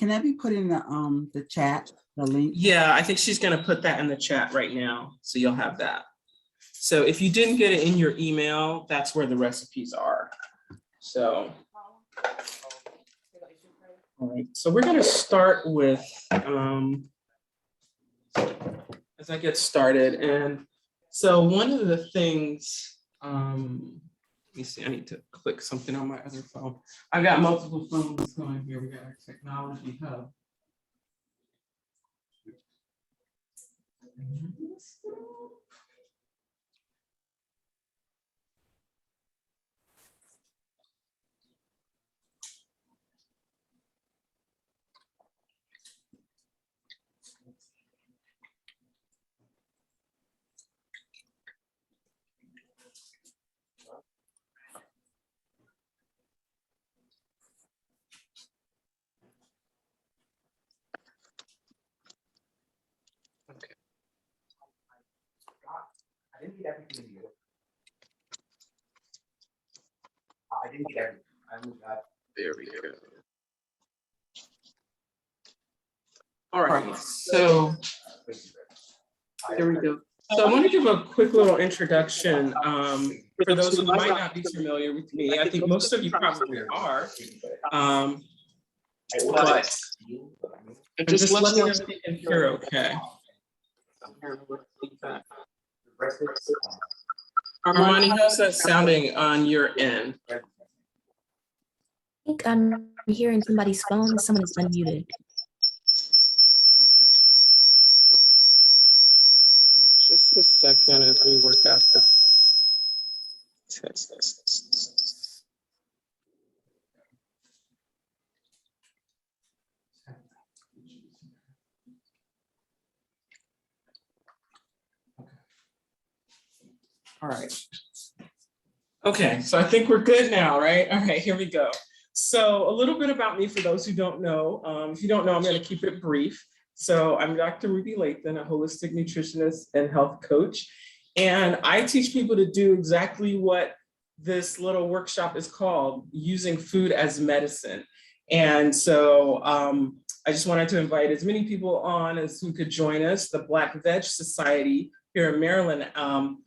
Can that be put in the chat, the link? Yeah, I think she's gonna put that in the chat right now, so you'll have that. So if you didn't get it in your email, that's where the recipes are. So, all right, so we're gonna start with, as I get started, and so one of the things, let me see, I need to click something on my other phone. I've got multiple phones going here. We got our technology hub. Okay. I didn't get everything in you. I didn't get everything. I only got. There we go. All right, so there we go. So I want to give a quick little introduction for those who might not be familiar with me. I think most of you probably are. But just let me know if you can hear okay. Armani, how's that sounding on your end? I think I'm hearing somebody's phone. Someone is unmuted. Just a second as we work out the test. All right. Okay, so I think we're good now, right? All right, here we go. So a little bit about me for those who don't know. If you don't know, I'm going to keep it brief. So I'm Dr. Ruby Lathan, a holistic nutritionist and health coach. And I teach people to do exactly what this little workshop is called, using food as medicine. And so I just wanted to invite as many people on as who could join us. The Black Veg Society here in Maryland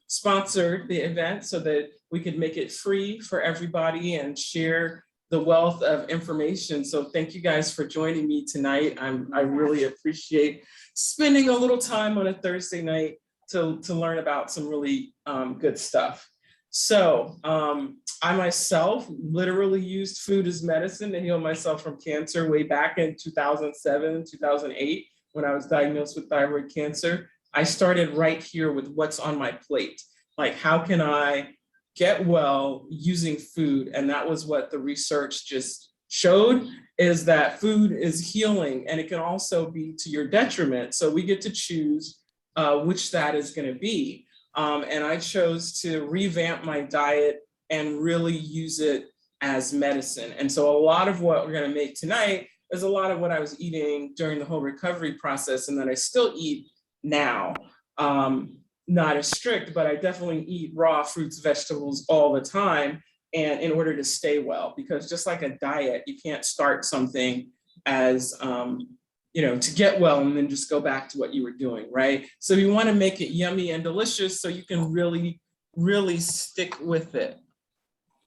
sponsored the event so that we could make it free for everybody and share the wealth of information. So thank you guys for joining me tonight. I really appreciate spending a little time on a Thursday night to learn about some really good stuff. So I myself literally used food as medicine to heal myself from cancer way back in 2007, 2008, when I was diagnosed with thyroid cancer. I started right here with what's on my plate. Like, how can I get well using food? And that was what the research just showed, is that food is healing, and it can also be to your detriment. So we get to choose which that is going to be. And I chose to revamp my diet and really use it as medicine. And so a lot of what we're going to make tonight is a lot of what I was eating during the whole recovery process, and that I still eat now. Not as strict, but I definitely eat raw fruits, vegetables all the time, and in order to stay well, because just like a diet, you can't start something as, to get well and then just go back to what you were doing, right? So you want to make it yummy and delicious so you can really, really stick with it.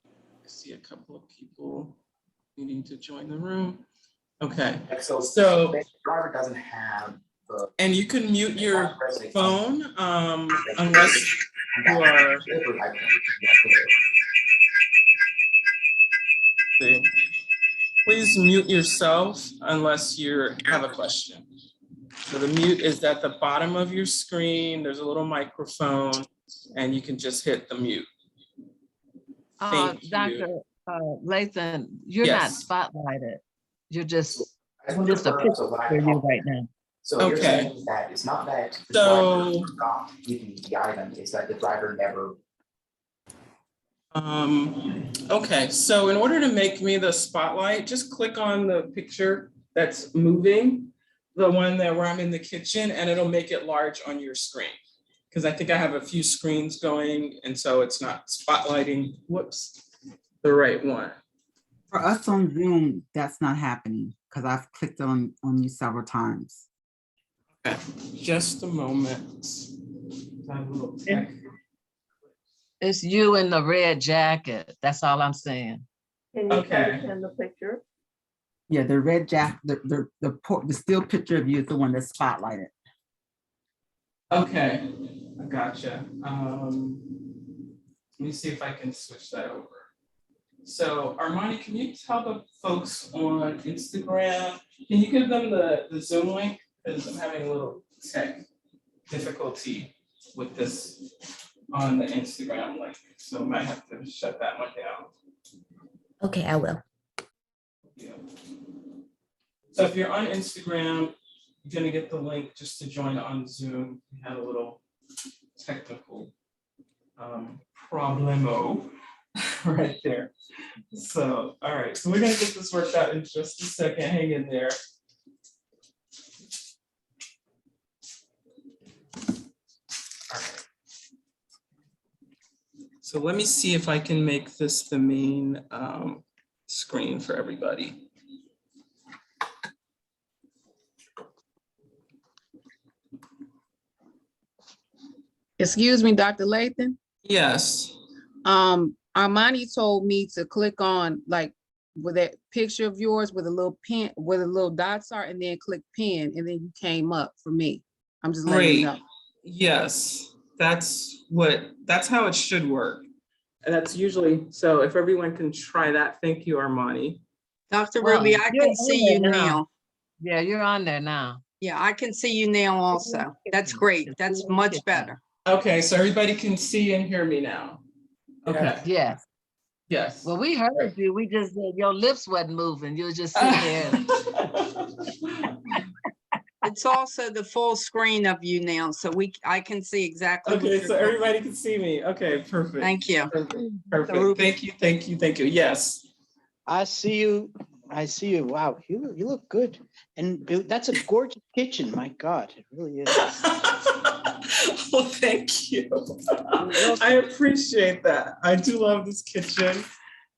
I see a couple of people needing to join the room. Okay, so the driver doesn't have. And you can mute your phone unless you are. Please mute yourself unless you have a question. So the mute is at the bottom of your screen. There's a little microphone, and you can just hit the mute. Dr. Lathan, you're not spotlighted. You're just a picture for you right now. So you're saying that it's not that the driver forgot to give you the item, it's that the driver never. Okay, so in order to make me the spotlight, just click on the picture that's moving, the one that where I'm in the kitchen, and it'll make it large on your screen. Because I think I have a few screens going, and so it's not spotlighting, whoops, the right one. For us on Zoom, that's not happening because I've clicked on you several times. Okay, just a moment. I have a little tech. It's you in the red jacket. That's all I'm saying. Can you Okay. send the picture? Yeah, the red jack, the still picture of you is the one that's spotlighted. Okay, I gotcha. Let me see if I can switch that over. So Armani, can you tell the folks on Instagram, can you give them the Zoom link? Because I'm having a little tech difficulty with this on the Instagram link. So I might have to shut that one down. Okay, I will. Yeah. So if you're on Instagram, you're gonna get the link just to join on Zoom. We had a little technical problemo right there. So, all right, so we're gonna get this worked out in just a second. Hang in there. All right. So let me see if I can make this the main screen for everybody. Excuse me, Dr. Lathan. Yes. Armani told me to click on like with that picture of yours with a little pin, where the little dots are, and then click pin, and then you came up for me. I'm just letting you Great. know. Yes, that's how it should work. And that's usually, so if everyone can try that, thank you, Armani. Dr. Well, Ruby, I you're can on see there you now. now. Yeah, you're on there now. Yeah, I can see you now also. That's great. That's much better. Okay, so everybody can see and hear me now. Okay, Yes. yes. Well, we heard you. We just said your lips wasn't moving. You were just sitting there. It's also the full screen of you now, so I can see exactly. what Okay, you're so doing. everybody can see me. Okay, perfect. Thank you. Perfect. Thank you, thank you, thank you. Yes. I see you. I see you. Wow, you look good. And that's a gorgeous kitchen. My God, it really is. Well, thank you. I appreciate that. I do love this kitchen.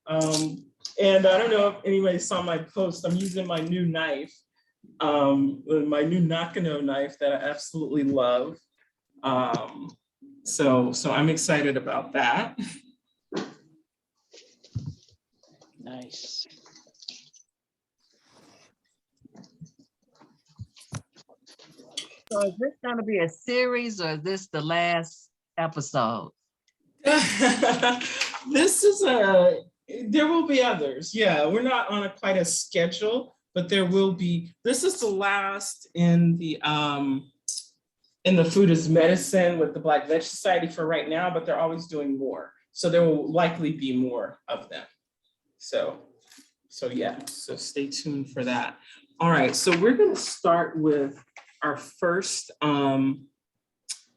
And I don't know if anybody saw my post. I'm using my new knife, my new Nakano knife that I absolutely love. So I'm excited about that. Nice. So is this going to be a series or is this the last episode? This is there will be others. Yeah, we're not on quite a schedule, but there will be. This is the last in the Food is Medicine with the Black Veg Society for right now, but they're always doing more. So there will likely be more of them. So yeah, so stay tuned for that. All right, so we're gonna start with our first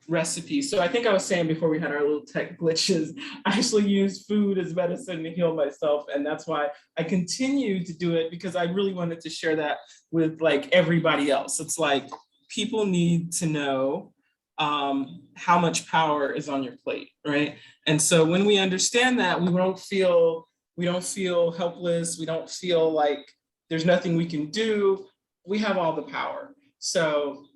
recipe. So I think I was saying before we had our little tech glitches, I actually use food as medicine to heal myself. And that's why I continue to do it, because I really wanted to share that with like everybody else. It's like people need to know how much power is on your plate, right? And so when we understand that, we don't feel helpless. We don't feel like there's nothing we can do. We have all the power. So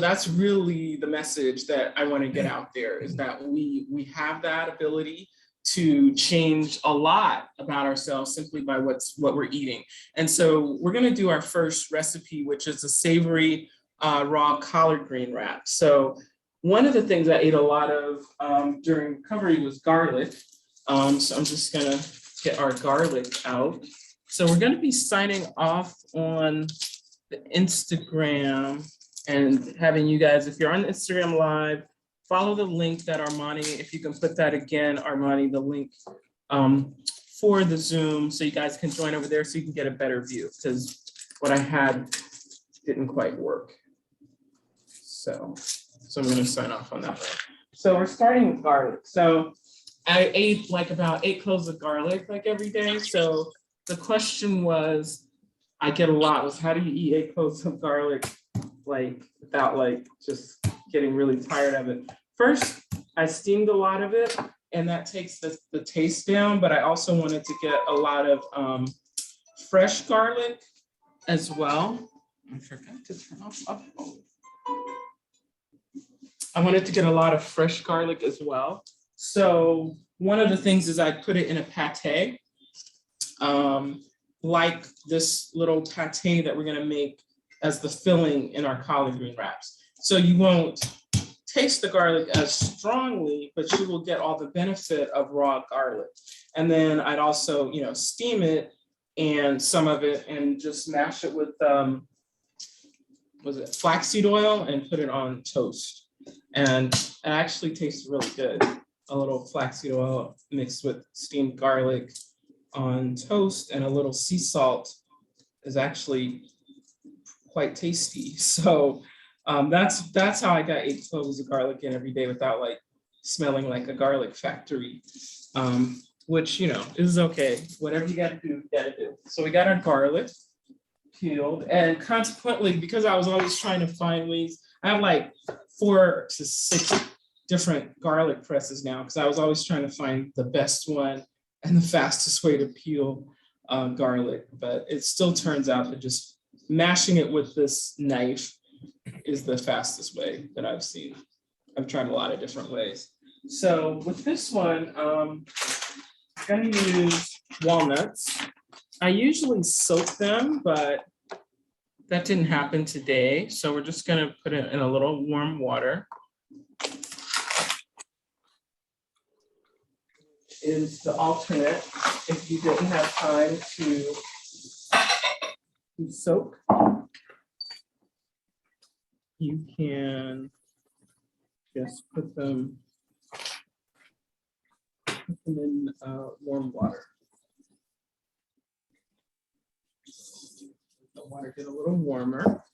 that's really the message that I want to get out there, is that we have that ability to change a lot about ourselves simply by what we're eating. And so we're going to do our first recipe, which is a savory raw collard green wrap. So one of the things I ate a lot of during recovery was garlic. So I'm just going to get our garlic out. So we're going to be signing off on the Instagram and having you guys, if you're on Instagram Live, follow the link that Armani, if you can put that again, Armani, the link for the Zoom, so you guys can join over there so you can get a better view, because what I had didn't quite work. So I'm gonna sign off on that. So we're starting with garlic. So I ate like about 8 cloves of garlic like every day. So the question was, I get a lot, was how do you eat 8 cloves of garlic like without like just getting really tired of it? First, I steamed a lot of it. and that takes the taste down, but I also wanted to get a lot of fresh garlic as well. I forgot to turn off my phone. I wanted to get a lot of fresh garlic as well. So one of the things is I put it in a pate, like this little pate that we're gonna make as the filling in our collard green wraps. So you won't taste the garlic as strongly, but you will get all the benefit of raw garlic. And then I'd also, steam it and some of it and just mash it with, flaxseed oil and put it on toast. And it actually tastes really good. A little flaxseed oil mixed with steamed garlic on toast and a little sea salt is actually quite tasty. So that's how I got 8 cloves of garlic in every day without like smelling like a garlic factory, which, is okay. Whatever you gotta do, you gotta do. So we got our garlic peeled, and consequently, because I was always trying to find ways, I have like 4 to 6 different garlic presses now, because I was always trying to find the best one and the fastest way to peel garlic, but it still turns out that just mashing it with this knife is the fastest way that I've seen. I've tried a lot of different ways. So with this one, I'm gonna use walnuts. I usually soak them, but that didn't happen today. So we're just gonna put it in a little warm water. Is the alternate if you didn't have time to soak. You can just put them in warm water. The water get a little warmer.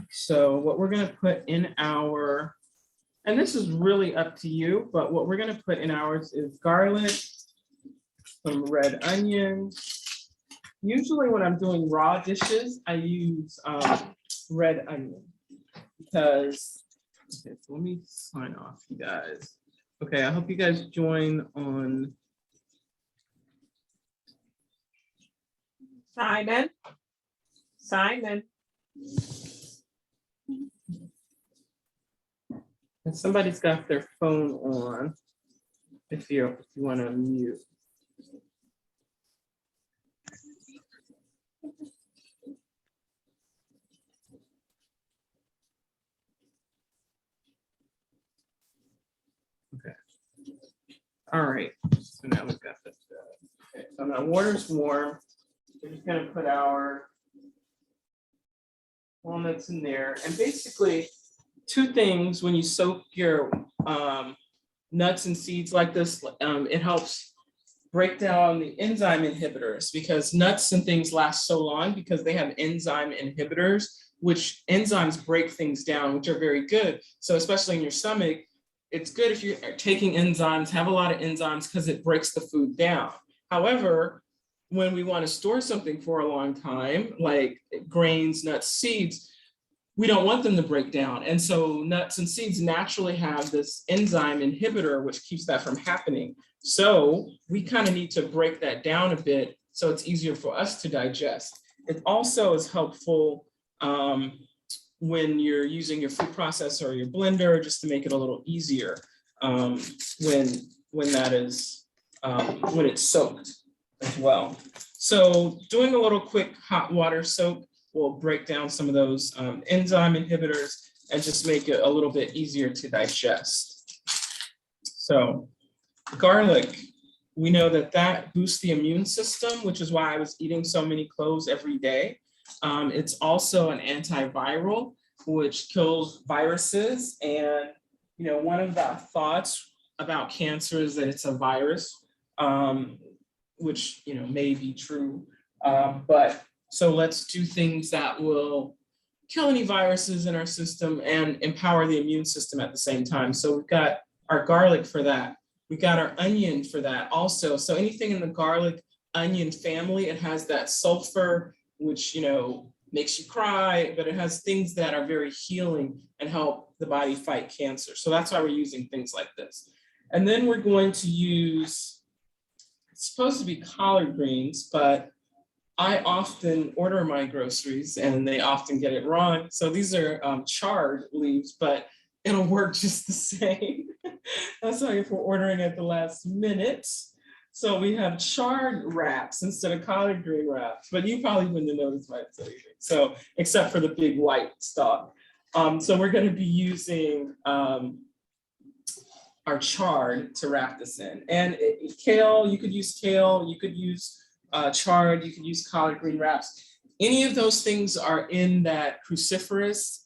So what we're gonna put in our, and this is really up to you, but what we're gonna put in ours is garlic, some red onion. Usually when I'm doing raw dishes, I use red onion because, okay, so let me sign off, you guys. Okay, I hope you guys join on. Simon. And somebody's got their phone on if you want to mute. Okay. All right. So now we've got this. Okay. So now water's warm. We're just going to put our walnuts in there. And basically, 2 things when you soak your nuts and seeds like this, it helps break down the enzyme inhibitors, because nuts and things last so long because they have enzyme inhibitors, which enzymes break things down, which are very good. So especially in your stomach, it's good if you're taking enzymes, have a lot of enzymes, because it breaks the food down. However, when we want to store something for a long time, like grains, nuts, seeds, we don't want them to break down. And so nuts and seeds naturally have this enzyme inhibitor, which keeps that from happening. So we kind of need to break that down a bit so it's easier for us to digest. It also is helpful when you're using your food processor or your blender, just to make it a little easier when that is, when it's soaked as well. So doing a little quick hot water soak will break down some of those enzyme inhibitors and just make it a little bit easier to digest. So garlic, we know that boosts the immune system, which is why I was eating so many cloves every day. It's also an antiviral, which kills viruses. And, one of the thoughts about cancer is that it's a virus, which, may be true. But so let's do things that will kill any viruses in our system and empower the immune system at the same time. So we've got our garlic for that. We got our onion for that also. So anything in the garlic onion family, it has that sulfur, which, makes you cry, but it has things that are very healing and help the body fight cancer. So that's why we're using things like this. And then we're going to use, it's supposed to be collard greens, but I often order my groceries and they often get it wrong. So these are chard leaves, but it'll work just the same. That's why if we're ordering at the last minute. So we have chard wraps instead of collard green wraps, but you probably wouldn't have noticed my anything. So except for the big white stalk. So we're going to be using our chard to wrap this in. And kale, you could use kale, you could use chard, you could use collard green wraps. Any of those things are in that cruciferous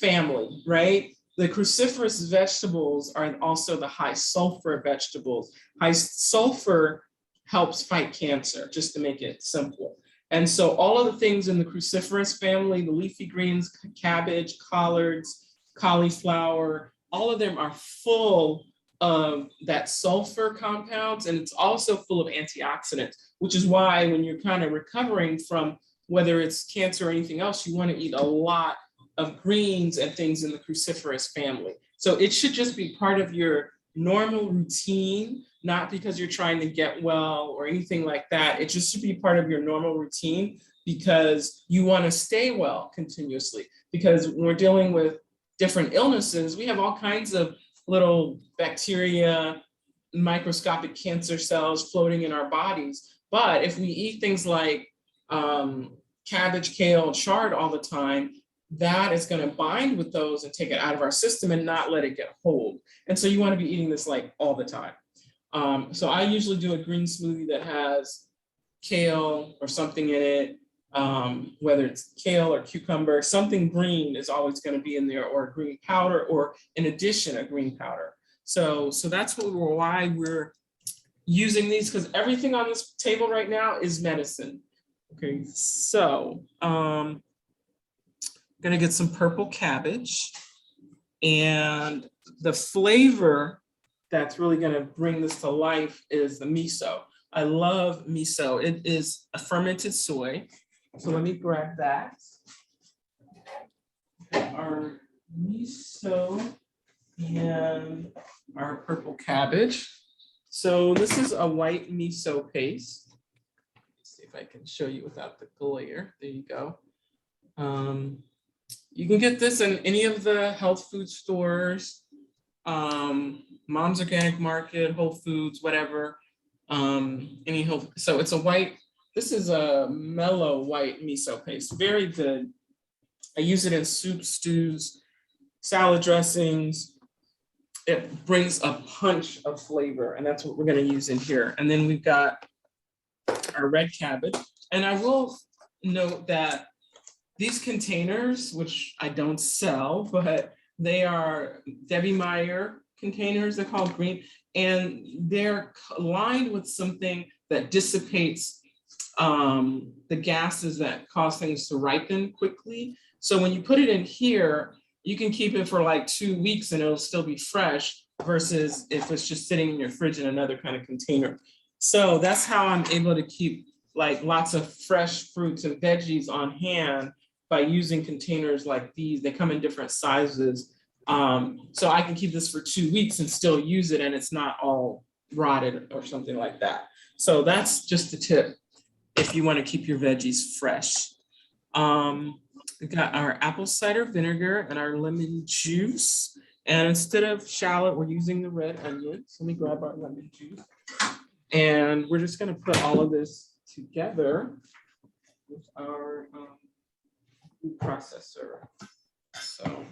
family, right? The cruciferous vegetables are also the high sulfur vegetables. High sulfur helps fight cancer, just to make it simple. And so all of the things in the cruciferous family, the leafy greens, cabbage, collards, cauliflower, all of them are full of that sulfur compounds, and it's also full of antioxidants, which is why when you're kind of recovering from whether it's cancer or anything else, you want to eat a lot of greens and things in the cruciferous family. So it should just be part of your normal routine, not because you're trying to get well or anything like that. It just should be part of your normal routine because you want to stay well continuously. Because when we're dealing with different illnesses, we have all kinds of little bacteria, microscopic cancer cells floating in our bodies. But if we eat things like cabbage, kale, chard all the time, that is going to bind with those and take it out of our system and not let it get hold. And so you want to be eating this like all the time. So I usually do a green smoothie that has kale or something in it, whether it's kale or cucumber, something green is always going to be in there, or a green powder, or in addition, a green powder. So that's why we're using these, because everything on this table right now is medicine. Okay, so gonna get some purple cabbage, and the flavor that's really gonna bring this to life is the miso. I love miso. It is a fermented soy. So let me grab that. Our miso and our purple cabbage. So this is a white miso paste. Let's see if I can show you without the glare. There you go. You can get this in any of the health food stores, Mom's Organic Market, Whole Foods, whatever. Any health. So it's a white. This is a mellow white miso paste. Very good. I use it in soup, stews, salad dressings. It brings a punch of flavor, and that's what we're going to use in here. And then we've got our red cabbage. And I will note that these containers, which I don't sell, but they are Debbie Meyer containers, they're called green, and they're lined with something that dissipates the gases that cause things to ripen quickly. So when you put it in here, you can keep it for like 2 weeks and it'll still be fresh, versus if it's just sitting in your fridge in another kind of container. So that's how I'm able to keep like lots of fresh fruits and veggies on hand, by using containers like these. They come in different sizes. So I can keep this for 2 weeks and still use it, and it's not all rotted or something like that. So that's just a tip if you want to keep your veggies fresh. We've got our apple cider vinegar and our lemon juice. And instead of shallot, we're using the red onion. So let me grab our lemon juice. And we're just going to put all of this together with our food processor. So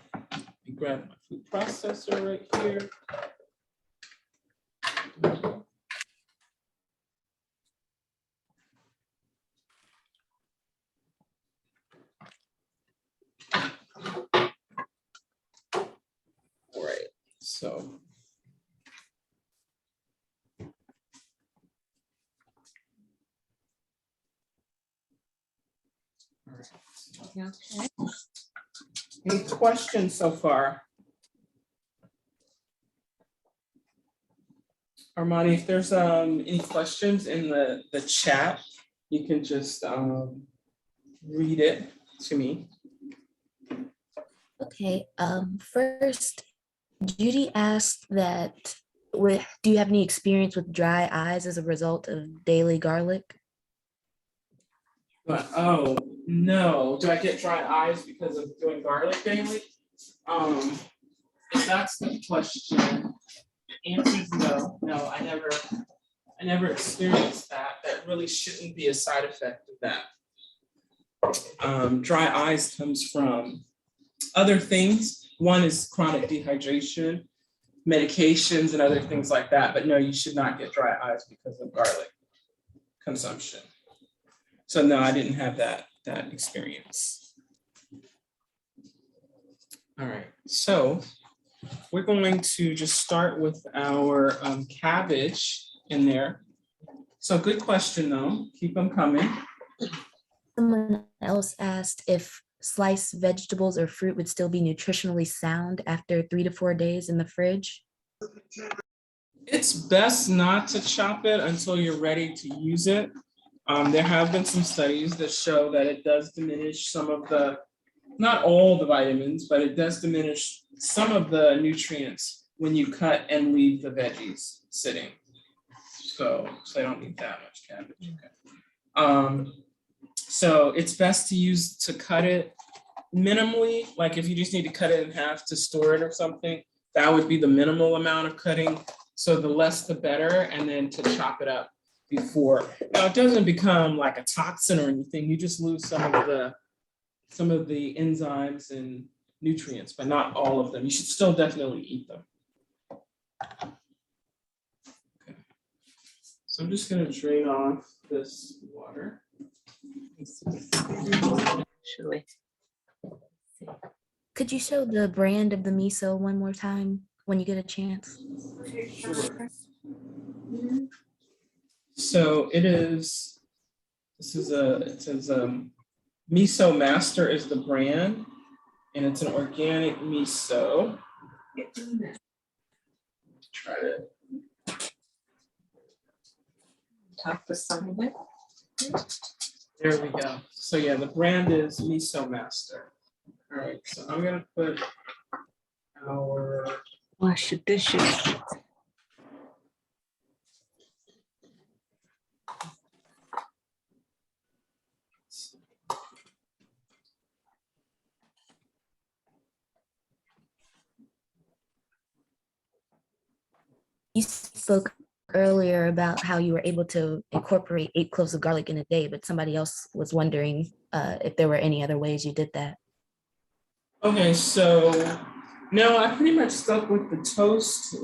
we grab my food processor right here. All right, so. All right. Okay. Any questions so far? Armani, if there's any questions in the chat, you can just read it to me. Okay. First, Judy asked that, do you have any experience with dry eyes as a result of daily garlic? But, oh, no, do I get dry eyes because of doing garlic daily? If that's the question, answer is no. No, I never experienced that. That really shouldn't be a side effect of that. Dry eyes comes from other things. One is chronic dehydration, medications and other things like that. But no, you should not get dry eyes because of garlic consumption. So no, I didn't have that experience. All right, so we're going to just start with our cabbage in there. So good question though, keep them coming. Someone else asked if sliced vegetables or fruit would still be nutritionally sound after 3 to 4 days in the fridge. It's best not to chop it until you're ready to use it. There have been some studies that show that it does diminish some of the, not all the vitamins, but it does diminish some of the nutrients when you cut and leave the veggies sitting. So I don't need that much cabbage. Okay. So it's best to cut it minimally. Like if you just need to cut it in half to store it or something, that would be the minimal amount of cutting. So the less the better, and then to chop it up before. Now it doesn't become like a toxin or anything. You just lose some of the enzymes and nutrients, but not all of them. You should still definitely eat them. Okay. So I'm just gonna drain off this water. Actually. Could you show the brand of the miso one more time when you get a chance? Sure. So it says Miso Master is the brand, and it's an organic miso. Try to Talk to someone. There we go. So yeah, the brand is Miso Master. All right, so I'm gonna put our Wash your dishes. You spoke earlier about how you were able to incorporate 8 cloves of garlic in a day, but somebody else was wondering if there were any other ways you did that. Okay, so no, I pretty much stuck with the toast,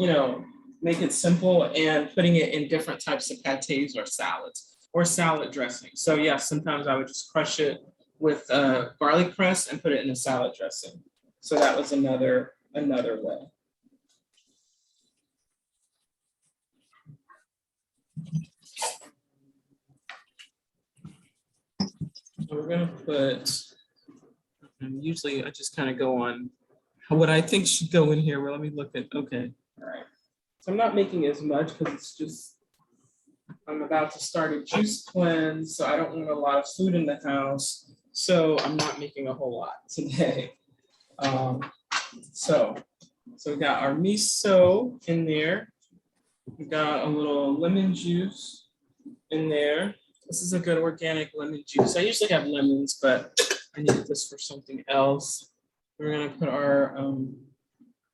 make it simple, and putting it in different types of pates or salads or salad dressing. So yes, sometimes I would just crush it with garlic press and put it in a salad dressing. So that was another way. So we're gonna put, usually I just kind of go on what I think should go in here. Well, let me look at, okay, all right. So I'm not making as much because it's just, I'm about to start a juice cleanse, so I don't want a lot of food in the house. So I'm not making a whole lot today. So we got our miso in there. We got a little lemon juice in there. This is a good organic lemon juice. I usually have lemons, but I need this for something else. We're gonna put our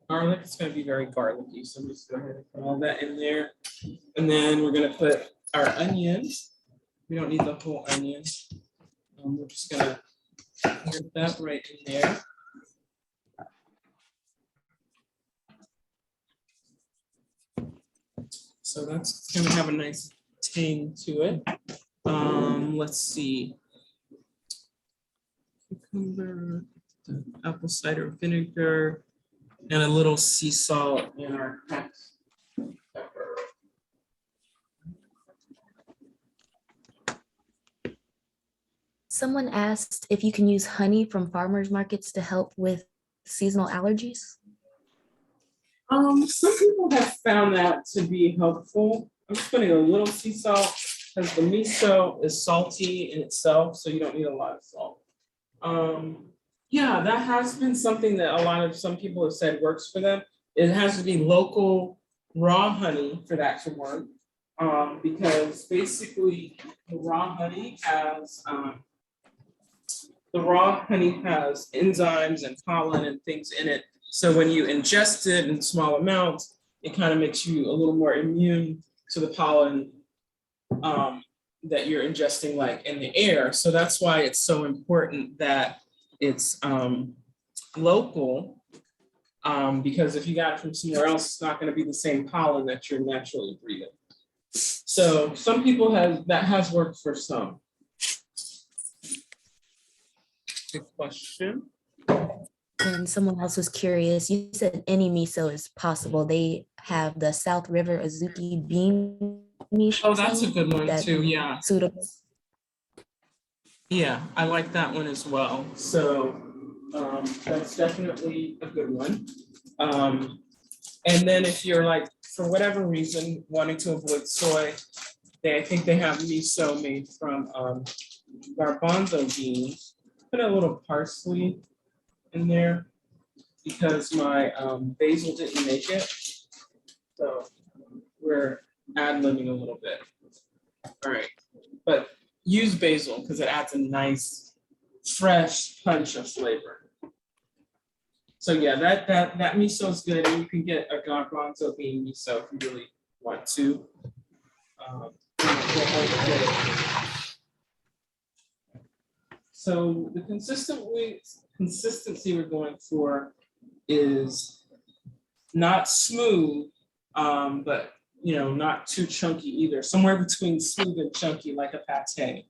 garlic. It's gonna be very garlicky, so I'm just gonna go ahead and put all that in there. And then we're gonna put our onions. We don't need the whole onion. We're just gonna put that right in there. So that's gonna have a nice tang to it. Let's see. Cucumber, the apple cider vinegar, and a little sea salt in our pepper. Someone asked if you can use honey from farmers markets to help with seasonal allergies. Some people have found that to be helpful. I'm just putting a little sea salt because the miso is salty in itself, so you don't need a lot of salt. Yeah, that has been something that some people have said works for them. It has to be local raw honey for that to work. Because basically the raw honey has enzymes and pollen and things in it. So when you ingest it in small amounts, it kind of makes you a little more immune to the pollen that you're ingesting like in the air. So that's why it's so important that it's local, because if you got it from somewhere else, it's not going to be the same pollen that you're naturally breathing. So some people that has worked for some. Good question. And someone else was curious. You said any miso is possible. They have the South River Azuki bean miso. Oh, that's a good one that too. Yeah. Suitable. Yeah, I like that one as well. So that's definitely a good one. And then if you're like, for whatever reason, wanting to avoid soy, I think they have miso made from garbanzo beans. Put a little parsley in there because my basil didn't make it. So we're ad-libbing a little bit. All right, but use basil because it adds a nice, fresh punch of flavor. So yeah, that miso is good, and you can get a garbanzo bean miso if you really want to. So the consistency we're going for is not smooth, but not too chunky either. Somewhere between smooth and chunky, like a pate.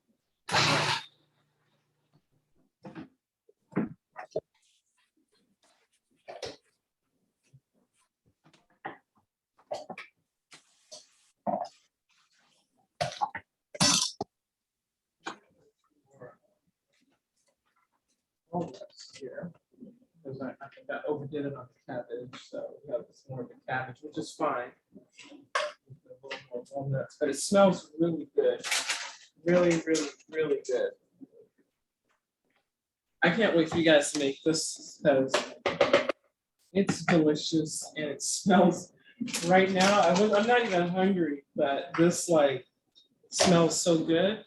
Here, because I think I overdid it on the cabbage, so we have this more of the cabbage, which is fine. A little more walnuts, but it smells really good, really, really, really good. I can't wait for you guys to make this because it's delicious and it smells. Right now, I'm not even hungry, but this like smells so good.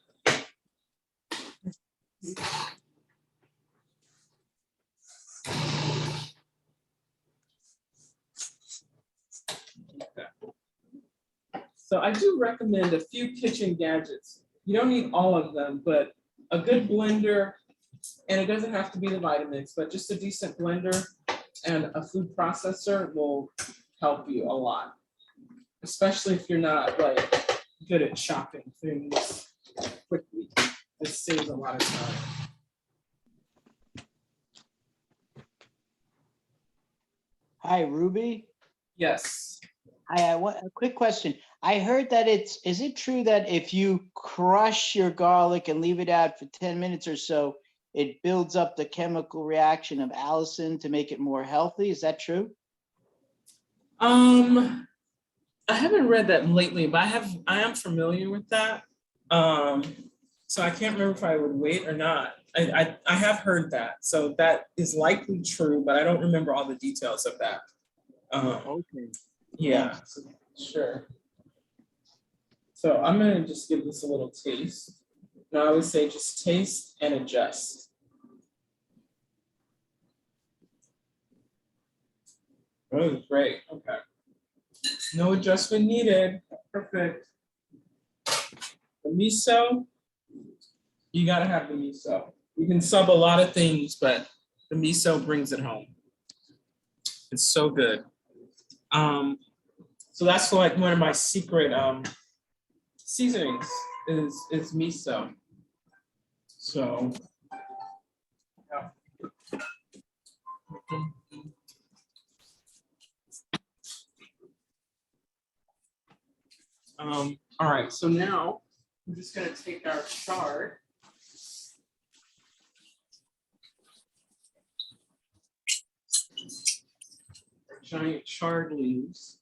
So I do recommend a few kitchen gadgets. You don't need all of them, but a good blender, and it doesn't have to be the Vitamix, but just a decent blender and a food processor will help you a lot, especially if you're not like good at chopping things quickly. This saves a lot of time. Hi, Ruby. Yes. Hi, a quick question. I heard that is it true that if you crush your garlic and leave it out for 10 minutes or so, it builds up the chemical reaction of allicin to make it more healthy? Is that true? I haven't read that lately, but I am familiar with that. So I can't remember if I would wait or not. I have heard that. So that is likely true, but I don't remember all the details of that. Okay. Yeah, sure. So I'm gonna just give this a little taste. And I always say just taste and adjust. Oh, great, okay. No adjustment needed, perfect. The miso, you gotta have the miso. You can sub a lot of things, but the miso brings it home. It's so good. So that's like one of my secret seasonings is miso. So yeah. All right, so now I'm just gonna take our chard. Our giant chard leaves.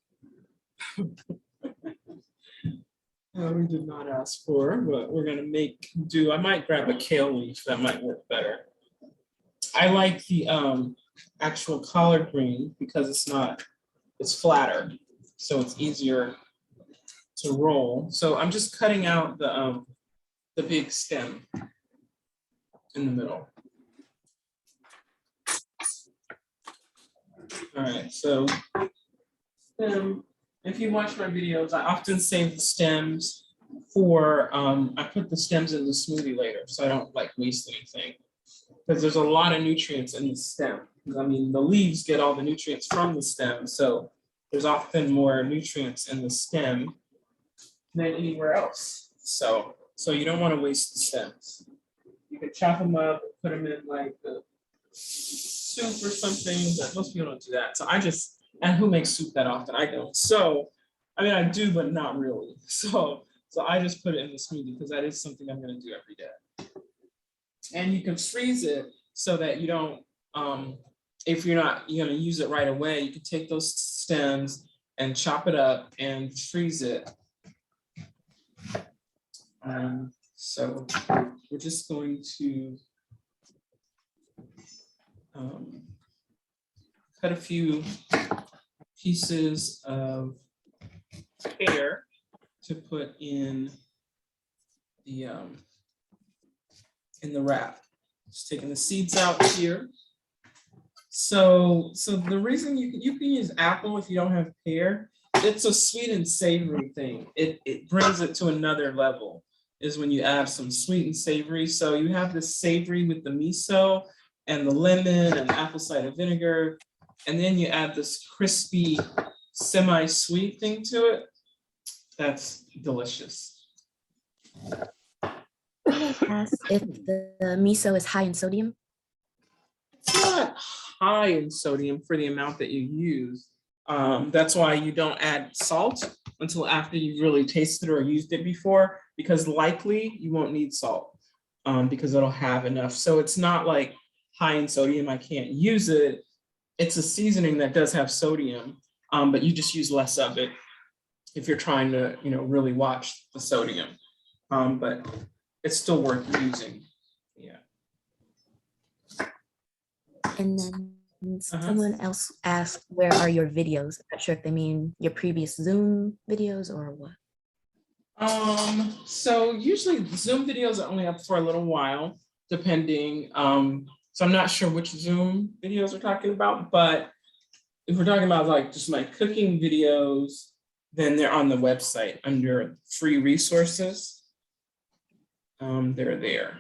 We did not ask for, but we're gonna make do. I might grab a kale leaf, that might work better. I like the actual collard green because it's not it's flatter, so it's easier to roll. So I'm just cutting out the big stem in the middle. All right, so if you watch my videos, I often save the stems for, I put the stems in the smoothie later, so I don't like waste anything. Because there's a lot of nutrients in the stem. I mean, the leaves get all the nutrients from the stem, so there's often more nutrients in the stem than anywhere else. So you don't want to waste the stems. You can chop them up, put them in like the soup or something, but most people don't do that. So and who makes soup that often? I don't. So, I mean, I do, but not really. So I just put it in the smoothie because that is something I'm going to do every day. And you can freeze it so that you don't, if you're not going to use it right away, you can take those stems and chop it up and freeze it. So we're just going to cut a few pieces of pear to put in the wrap. Just taking the seeds out here. So the reason you can use apple if you don't have pear, it's a sweet and savory thing. It brings it to another level, is when you add some sweet and savory. So you have the savory with the miso and the lemon and the apple cider vinegar, and then you add this crispy, semi-sweet thing to it. That's delicious. Ask if the miso is high in sodium. It's not high in sodium for the amount that you use. That's why you don't add salt until after you've really tasted or used it before, because likely you won't need salt because it'll have enough. So it's not like high in sodium, I can't use it. It's a seasoning that does have sodium, but you just use less of it if you're trying to, really watch the sodium. But it's still worth using. Yeah. And then someone else asked, where are your videos? I'm not sure if they mean your previous Zoom videos or what. So usually Zoom videos are only up for a little while, depending. So I'm not sure which Zoom videos we're talking about, but if we're talking about like just my cooking videos, then they're on the website under free resources. They're there.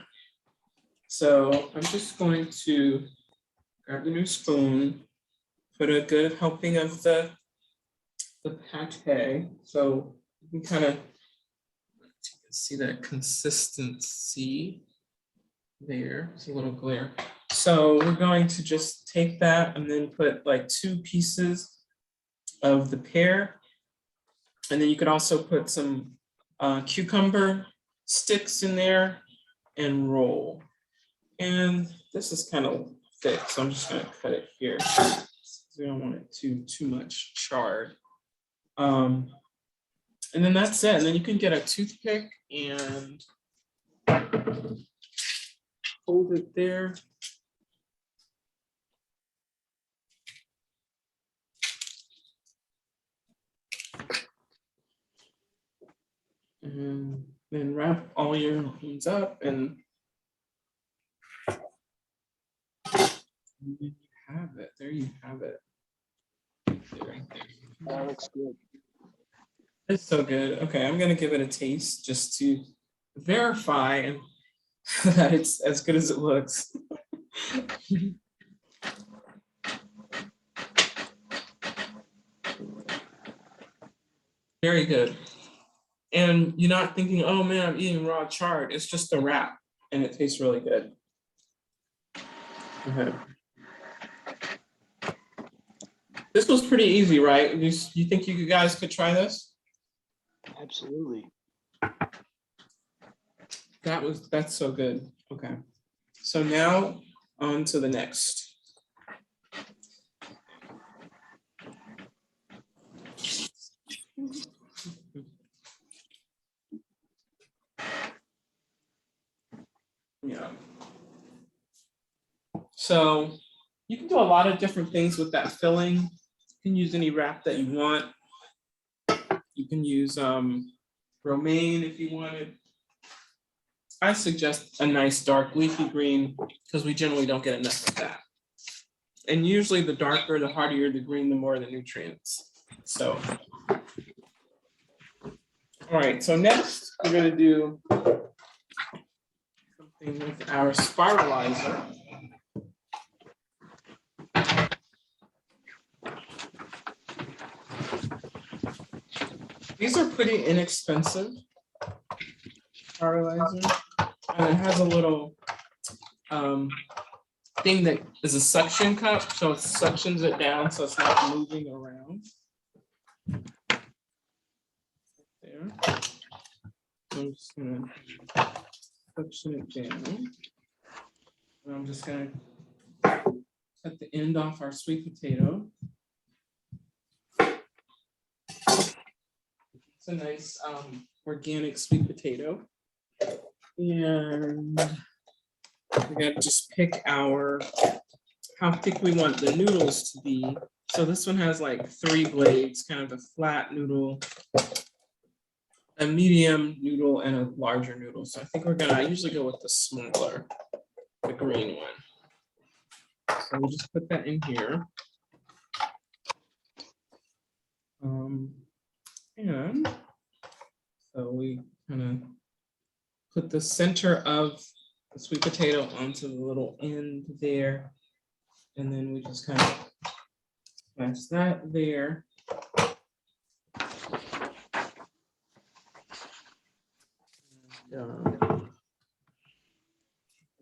So I'm just going to grab the new spoon, put a good helping of the pate. So you can kind of see that consistency there. It's a little glare. So we're going to just take that and then put like 2 pieces of the pear. And then you could also put some cucumber sticks in there and roll. And this is kind of thick, so I'm just gonna cut it here. We don't want it too much charred. And then that's it. And then you can get a toothpick and hold it there. And then wrap all your ones up and you have it. There you have it. Right there. That looks good. It's so good. Okay, I'm gonna give it a taste just to verify that it's as good as it looks. Very good. And you're not thinking, oh man, I'm eating raw chard. It's just a wrap and it tastes really good. Okay. This was pretty easy, right? You think you guys could try this? Absolutely. That's so good. Okay. So now on to the next. Yeah. So you can do a lot of different things with that filling. You can use any wrap that you want. You can use romaine if you wanted. I suggest a nice dark leafy green because we generally don't get enough of that. And usually the darker, the heartier the green, the more the nutrients. So, all right, so next we're gonna do something with our spiralizer. These are pretty inexpensive spiralizer. And it has a little thing that is a suction cup, so it suctions it down so it's not moving around. There. I'm just gonna suction it down. And I'm just gonna cut the end off our sweet potato. It's a nice organic sweet potato. And we're gonna just pick how thick we want the noodles to be. So this one has like 3 blades, kind of a flat noodle, a medium noodle, and a larger noodle. So I think I usually go with the smaller, the green one. So we'll just put that in here. And so we kind of put the center of the sweet potato onto the little end there. And then we just kind of place that there.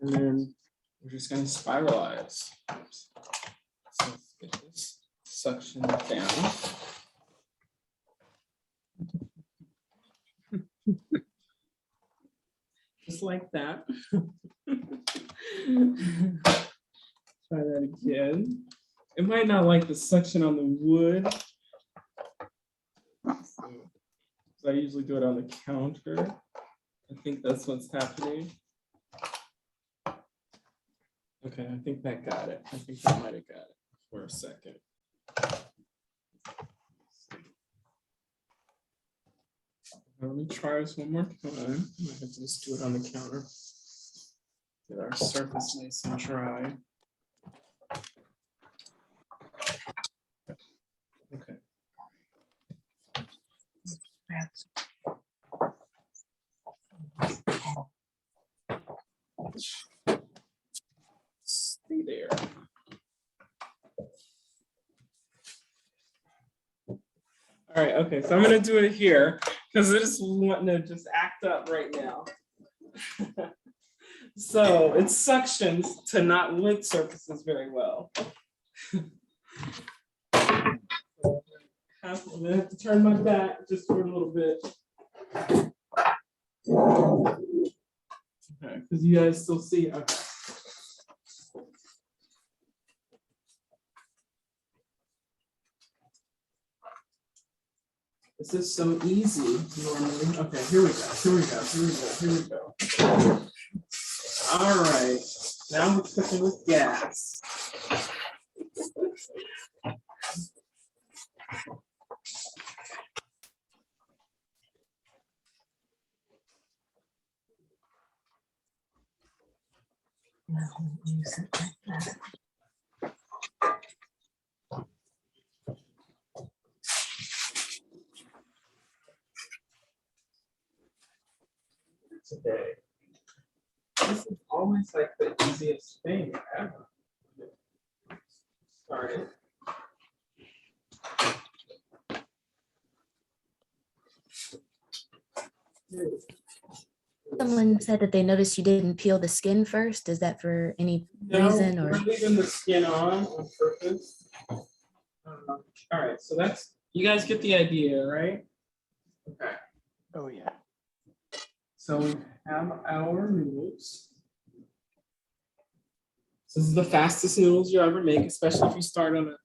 And then we're just going to spiralize. Oops. So let's get this suction down. Just like that. Try that again. It might not like the suction on the wood. So I usually do it on the counter. I think that's what's happening. Okay, I think that got it. I think that might have got it for a second. Let me try this one more time. I have to just do it on the counter. Get our surface nice and dry. Okay. Stay there. All right, okay, so I'm gonna do it here because it's wanting to just act up right now. So it suctions to not link surfaces very well. I'm gonna have to turn my back just for a little bit. Okay, because you guys still see. Okay. This is so easy normally. Okay, here we go. All right, now we're cooking with gas. Today. This is always like the easiest thing ever. Started. Someone said that they noticed you didn't peel the skin first. Is that for any reason or? We're leaving the skin on purpose. All right, so that's, you guys get the idea, right? Okay. Oh, yeah. So we have our noodles. This is the fastest noodles you ever make, especially if you start on a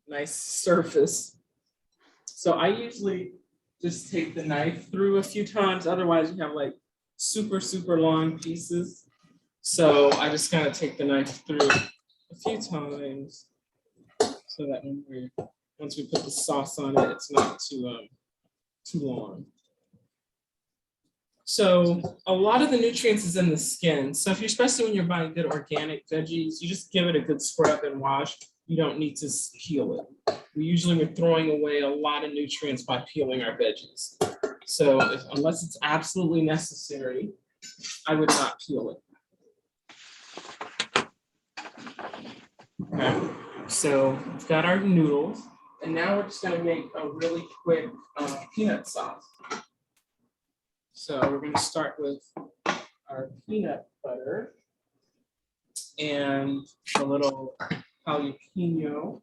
nice surface. So I usually just take the knife through a few times. Otherwise, you have like super, super long pieces. So I just kind of take the knife through a few times so that when we're once we put the sauce on it, it's not too long. So a lot of the nutrients is in the skin. So if you're, especially when you're buying good organic veggies, you just give it a good scrub and wash. You don't need to peel it. We usually are throwing away a lot of nutrients by peeling our veggies. So unless it's absolutely necessary, I would not peel it. Okay, so we've got our noodles, and now we're just gonna make a really quick peanut sauce. So we're going to start with our peanut butter and a little jalapeno.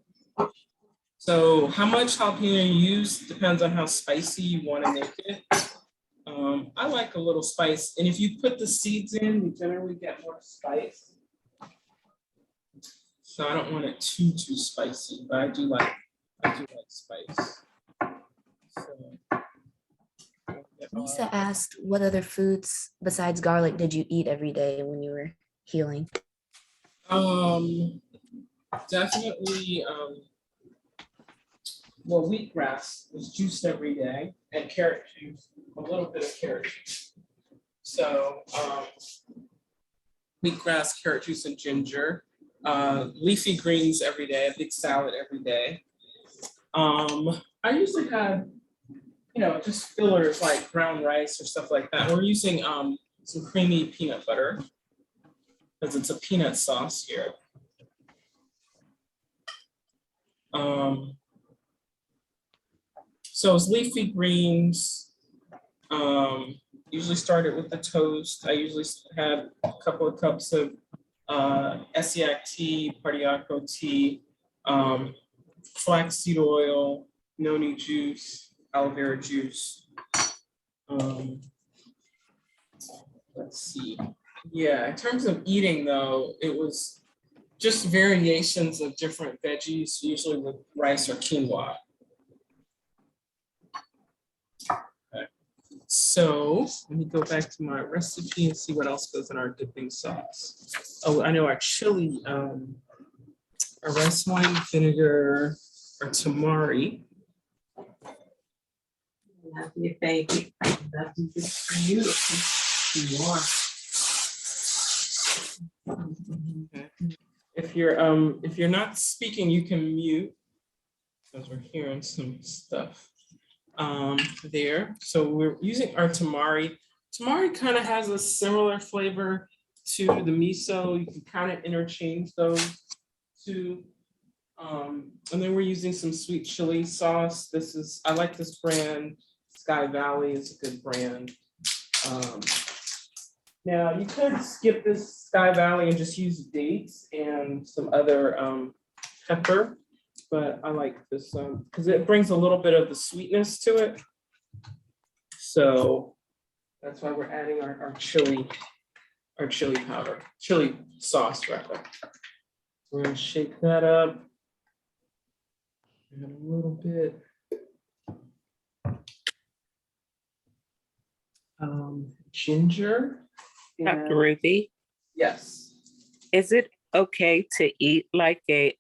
So how much jalapeno you use depends on how spicy you want to make it. I like a little spice, and if you put the seeds in, you generally get more spice. So I don't want it too spicy, but I do like spice. So, Lisa asked, what other foods besides garlic did you eat every day when you were healing? Definitely, well, wheatgrass was juiced every day, and carrot juice, a little bit of carrot juice. So wheatgrass, carrot juice, and ginger. Leafy greens every day, a big salad every day. I usually have, just fillers like brown rice or stuff like that. We're using some creamy peanut butter because it's a peanut sauce here. So it's leafy greens. Usually started with the toast. I usually have a couple of cups of Essiac tea, Pardiaco tea, flaxseed oil, noni juice, aloe vera juice. Let's see. Yeah, in terms of eating though, it was just variations of different veggies, usually with rice or quinoa. Okay. So let me go back to my recipe and see what else goes in our dipping sauce. Oh, I know our chili, our rice wine vinegar, our tamari. Happy baby. That's beautiful. You are. Okay. If you're not speaking, you can mute because we're hearing some stuff there. So we're using our tamari. Tamari kind of has a similar flavor to the miso. You can kind of interchange those two. And then we're using some sweet chili sauce. I like this brand. Sky Valley is a good brand. Now you could skip this Sky Valley and just use dates and some other pepper, but I like this because it brings a little bit of the sweetness to it. So that's why we're adding our chili powder, chili sauce rather. We're gonna shake that up. Add a little bit. Ginger. Dr. Ruby, Yes. is it okay to eat like a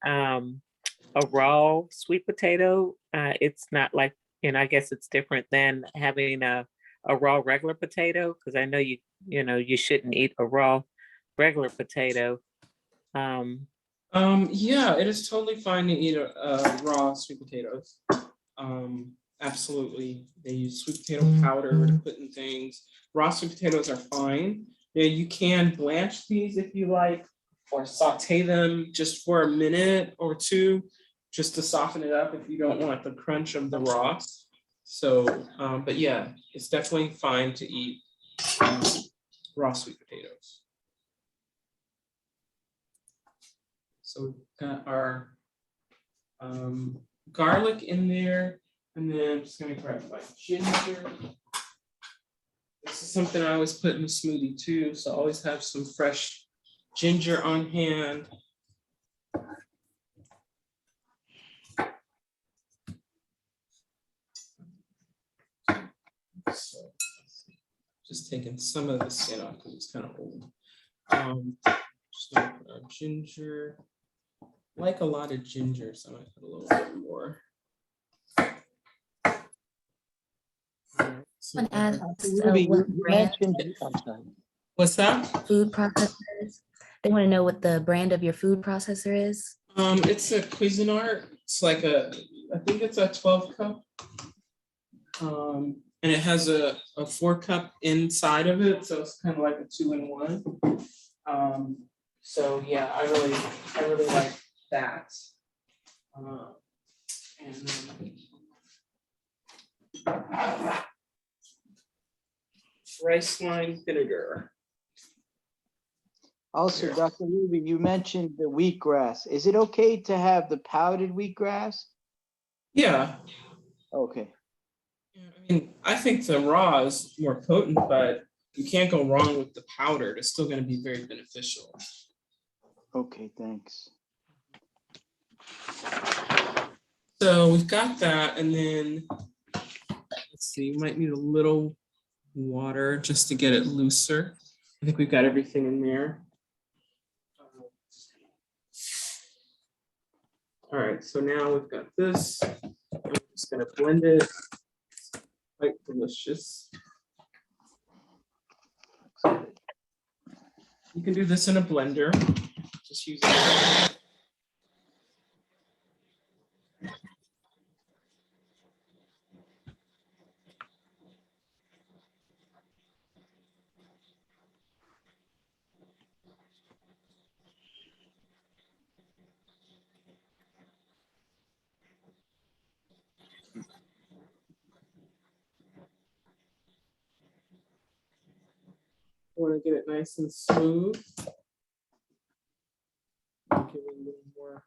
raw sweet potato? It's not like, I guess it's different than having a raw regular potato, because I know you shouldn't eat a raw regular potato. Yeah, it is totally fine to eat raw sweet potatoes. Absolutely. They use sweet potato powder to put in things. Raw sweet potatoes are fine. Now you can blanch these if you like, or saute them just for a minute or two, just to soften it up if you don't want the crunch of the raw. So, but yeah, it's definitely fine to eat raw sweet potatoes. So we've got our garlic in there, and then I'm just gonna grab my ginger. This is something I always put in a smoothie too, so I always have some fresh ginger on hand. So, just taking some of the skin off because it's kind of old. Just gonna put our ginger. I like a lot of ginger, so I'm gonna put a little bit more. So, Someone asked Ruby, what you brand mentioned, I'm sorry. what's that? food processor is. They want to know what the brand of your food processor is. It's a Cuisinart. It's like I think it's a 12 cup. And it has a 4 cup inside of it, so it's kind of like a 2-in-1. So yeah, I really like that. And rice wine vinegar. Also, Yeah. Dr. Ruby, you mentioned the wheatgrass. Is it okay to have the powdered wheatgrass? Yeah. Okay. I mean, I think the raw is more potent, but you can't go wrong with the powdered. It's still going to be very beneficial. Okay, thanks. So we've got that, and then let's see, you might need a little water just to get it looser. I think we've got everything in there. All right, so now we've got this. I'm just going to blend it. Quite delicious. You can do this in a blender. Just use it. I want to get it nice and smooth. Give it a little more,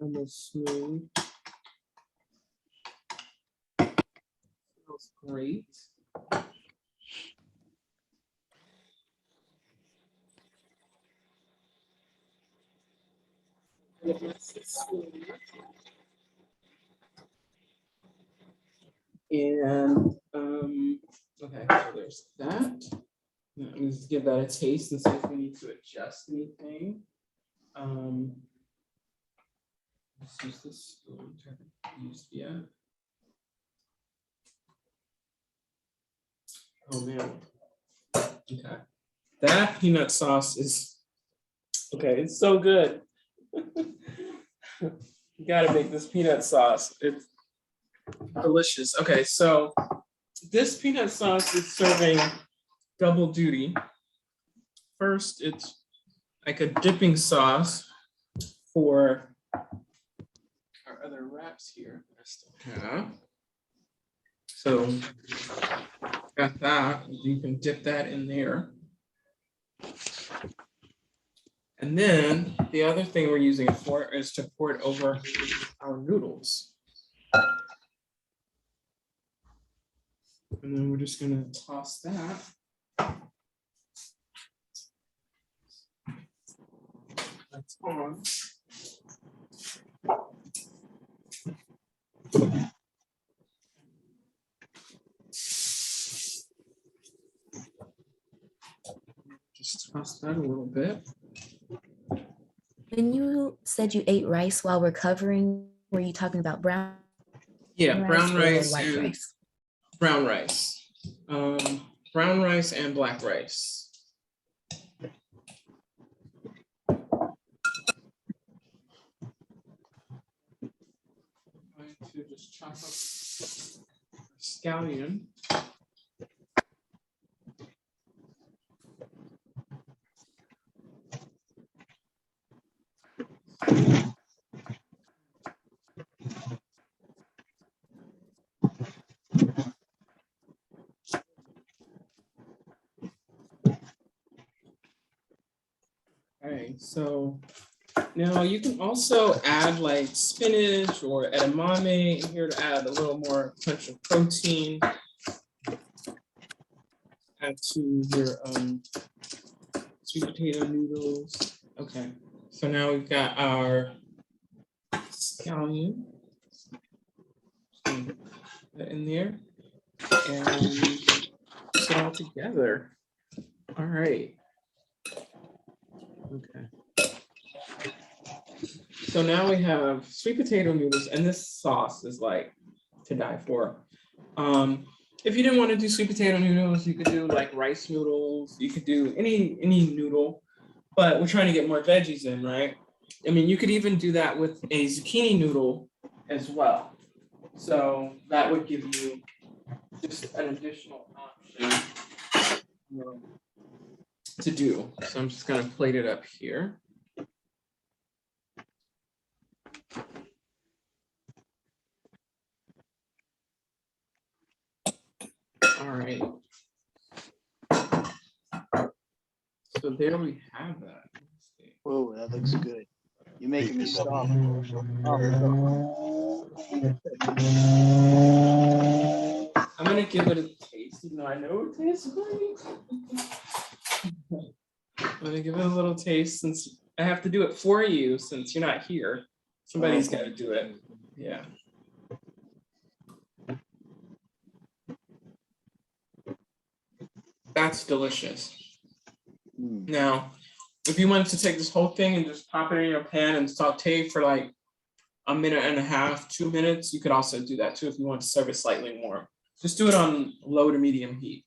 almost smooth. Smells great. And okay, so there's that. Let me just give that a taste and see if we need to adjust anything. Let's use this spoon to use yet. Oh man. Okay. That peanut sauce is okay, it's so good. You gotta make this peanut sauce. It's delicious. Okay, so this peanut sauce is serving double duty. First, it's like a dipping sauce for our other wraps here that I still have. So got that. You can dip that in there. And then the other thing we're using it for is to pour it over our noodles. And then we're just gonna toss that. That's on. Just toss that a little bit. When you said you ate rice while recovering, were you talking about brown? Yeah, brown or rice white and rice? brown rice. Brown rice and black rice. I'm going to just chop up scallion. Okay, so now you can also add like spinach or edamame in here to add a little more punch of protein. Add to your sweet potato noodles. Okay, so now we've got our scallion. Put that in there and mix it all together. All right. Okay. So now we have sweet potato noodles, and this sauce is like to die for. If you didn't want to do sweet potato noodles, you could do like rice noodles. You could do any noodle, but we're trying to get more veggies in, right? I mean, you could even do that with a zucchini noodle as well. So that would give you just an additional option to do. So I'm just gonna plate it up here. All right. So there we have that. Whoa, that looks good. You're making me starve. I'm gonna give it a taste, even though I know it tastes great. I'm gonna give it a little taste since I have to do it for you since you're not here. Somebody's got to do it. Yeah. That's delicious. Now, if you wanted to take this whole thing and just pop it in your pan and saute for like a minute and a half, 2 minutes, you could also do that too if you want to serve it slightly more. Just do it on low to medium heat.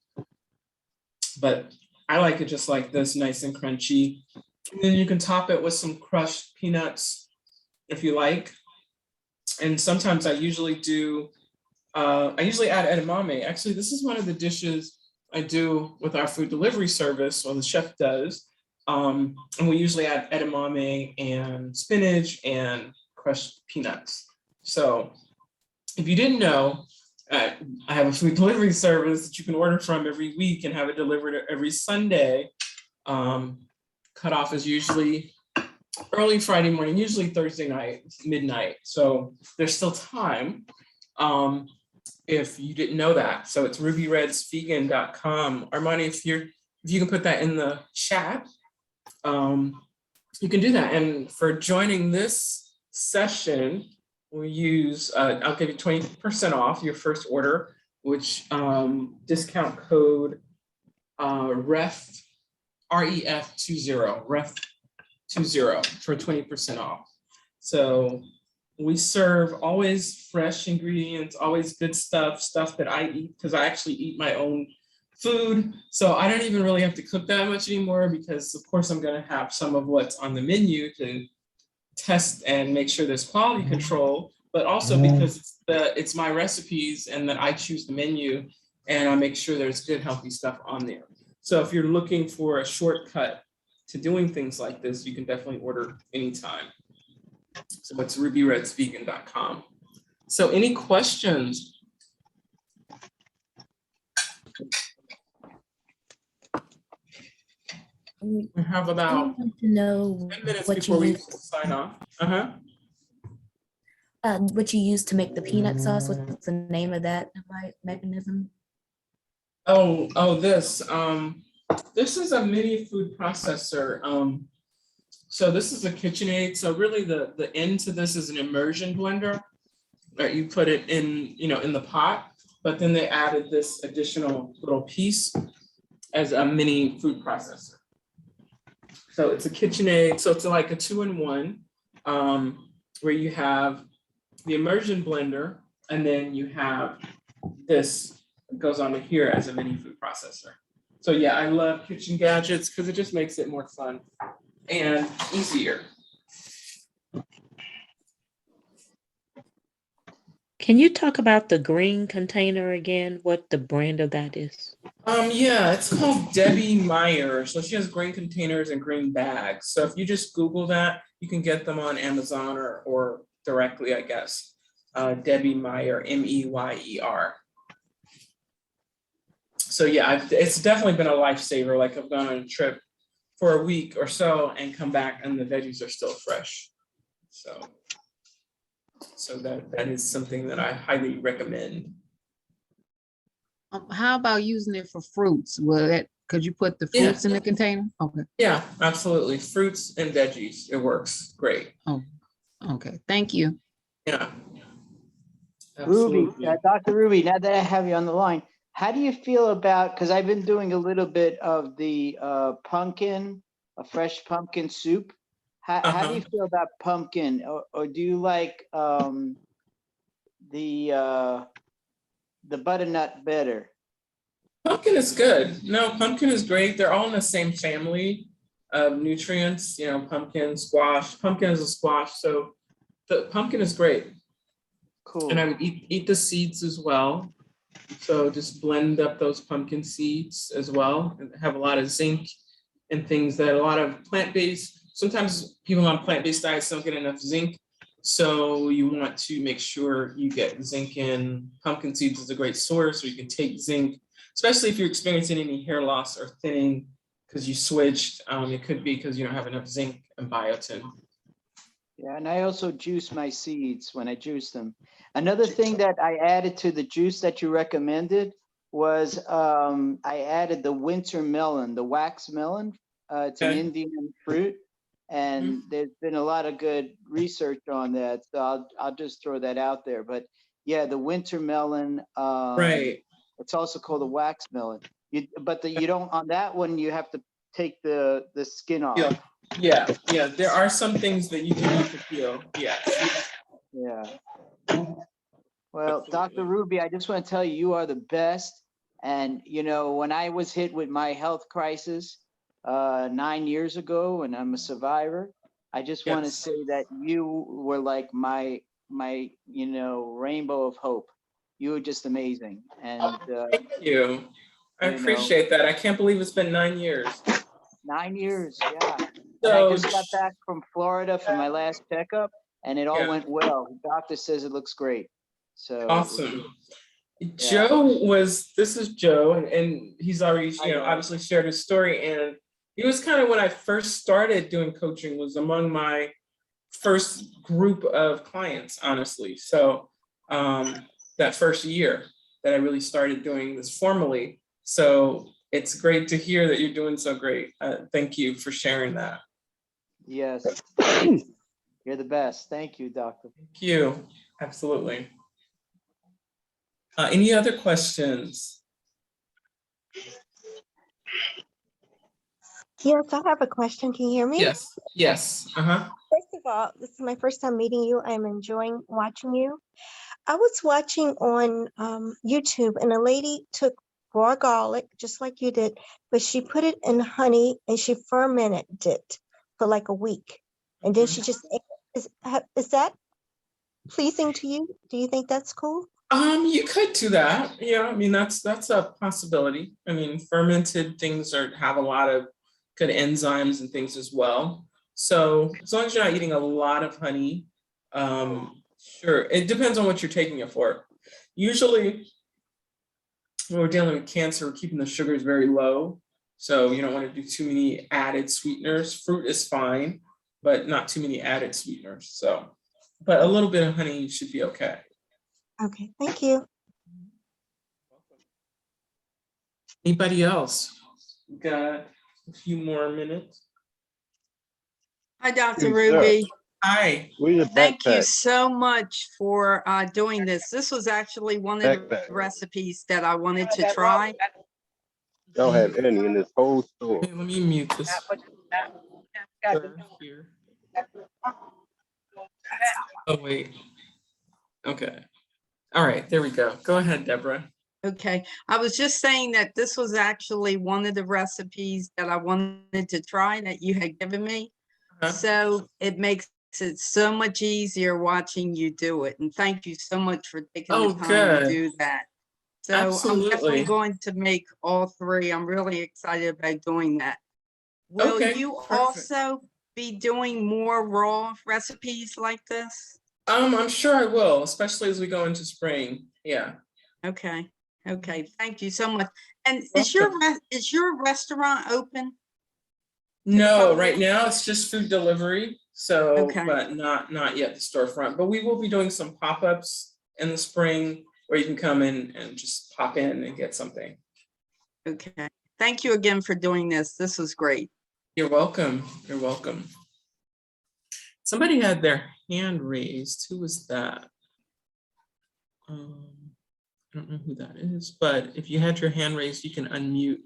But I like it just like this, nice and crunchy. And then you can top it with some crushed peanuts if you like. And sometimes I usually add edamame. Actually, this is one of the dishes I do with our food delivery service, or the chef does. And we usually add edamame and spinach and crushed peanuts. So if you didn't know, I have a food delivery service that you can order from every week and have it delivered every Sunday. Cutoff is usually early Friday morning, usually Thursday night, midnight. So there's still time if you didn't know that. So it's rubyredsvegan.com. Armani, if you can put that in the chat, you can do that. And for joining this session, we use, I'll give you 20% off your first order, which discount code REF, REF20, REF20 for 20% off. So we serve always fresh ingredients, always good stuff that I eat, because I actually eat my own food. So I don't even really have to cook that much anymore, because of course I'm gonna have some of what's on the menu to test and make sure there's quality control, but also because it's my recipes and that I choose the menu and I make sure there's good, healthy stuff on there. So if you're looking for a shortcut to doing things like this, you can definitely order anytime. So it's rubyredsvegan.com. So any questions? We have about to know 10 minutes what before you we use, sign off. what you use to make the peanut sauce. What's the name of that mechanism? This is a mini food processor. So this is a KitchenAid. So really the end to this is an immersion blender that you put it in, in the pot, but then they added this additional little piece as a mini food processor. So it's a KitchenAid. So it's like a 2-in-1 where you have the immersion blender and then you have this that goes on here as a mini food processor. So yeah, I love kitchen gadgets because it just makes it more fun and easier. Can you talk about the green container again? What the brand of that is? Yeah, it's called Debbie Meyer. So she has green containers and green bags. So if you just Google that, you can get them on Amazon or directly, I guess. Debbie Meyer, Meyer. So yeah, it's definitely been a lifesaver. Like I've gone on a trip for a week or so and come back and the veggies are still fresh. So that is something that I highly recommend. How about using it for fruits? Could you put the fruits in the container? Okay. Yeah, absolutely. Fruits and veggies. It works great. Oh, okay. Thank you. Yeah. Ruby, Absolutely. Dr. Ruby, now that I have you on the line, how do you feel about, because I've been doing a little bit of the a fresh pumpkin soup. How do you feel about pumpkin? Or do you like the butternut better? Pumpkin is good. No, pumpkin is great. They're all in the same family of nutrients, you know, pumpkin, squash. Pumpkin is a squash, so the pumpkin is great. Cool. And I would eat the seeds as well. So just blend up those pumpkin seeds as well, and have a lot of zinc and things that a lot of plant-based, sometimes people on plant-based diets don't get enough zinc. So you want to make sure you get zinc in. Pumpkin seeds is a great source, or you can take zinc, especially if you're experiencing any hair loss or thinning because you switched. It could be because you don't have enough zinc and biotin. Yeah, and I also juice my seeds when I juice them. Another thing that I added to the juice that you recommended was I added the winter melon, the wax melon. It's an Okay. Indian fruit, and there's been a lot of good research on that. So I'll just throw that out there. But yeah, the winter melon. Right. It's also called the wax melon. You don't, on that one, you have to take the skin off. Yeah. There are some things that you do need to peel. Yes. Yeah. Well, Absolutely. Dr. Ruby, I just want to tell you, you are the best. And, you know, when I was hit with my health crisis 9 years ago, and I'm a survivor, I just want to Yes. say that you were like my, you know, rainbow of hope. You were just amazing. And, Thank you. I you know, appreciate that. I can't believe it's been 9 years. 9 years, yeah. And So, I just got back from Florida for my last checkup, and it all Yeah. went well. The doctor says it looks great. So awesome. This is Joe, and he's already, Hi, Joe. obviously shared his story. And he was kind of, when I first started doing coaching, was among my first group of clients, honestly. So that first year that I really started doing this formally. So it's great to hear that you're doing so great. Thank you for sharing that. Yes. You're the best. Thank you, doctor. Thank you. Absolutely. Any other questions? Yes, I have a question. Can you hear me? Yes. First of all, this is my first time meeting you. I'm enjoying watching you. I was watching on YouTube, and a lady took raw garlic, just like you did, but she put it in honey and she fermented it for like a week. And then she just ate it. Is that pleasing to you? Do you think that's cool? You could do that. Yeah, I mean, that's a possibility. I mean, fermented things have a lot of good enzymes and things as well. So as long as you're not eating a lot of honey, sure. It depends on what you're taking it for. Usually when we're dealing with cancer, we're keeping the sugars very low. So you don't want to do too many added sweeteners. Fruit is fine, but not too many added sweeteners. So, but a little bit of honey should be okay. Okay, thank you. Anybody else? We've got a few more minutes. Hi, Dr. Yes, Ruby. Hi. Thank you so much for doing this. This was actually one of the recipes that I wanted to try. Don't have any in this whole store. Let me mute this. Here. Oh, wait. Okay. All right, there we go. Go ahead, Deborah. Okay, I was just saying that this was actually one of the recipes that I wanted to try that you had given me. So it makes it so much easier watching you do it. And thank you so much for taking the time to do that. So I'm definitely going to make all three. I'm really excited about doing that. Will you also be doing more raw recipes like this? I'm sure I will, especially as we go into spring. Yeah. Okay. Okay. Thank you so much. And is your restaurant open? No, right now it's just food delivery. So, but not yet the storefront. But we will be doing some pop-ups in the spring where you can come in and just pop in and get something. Okay. Thank you again for doing this. This was great. You're welcome. You're welcome. Somebody had their hand raised. Who was that? I don't know who that is, but if you had your hand raised, you can unmute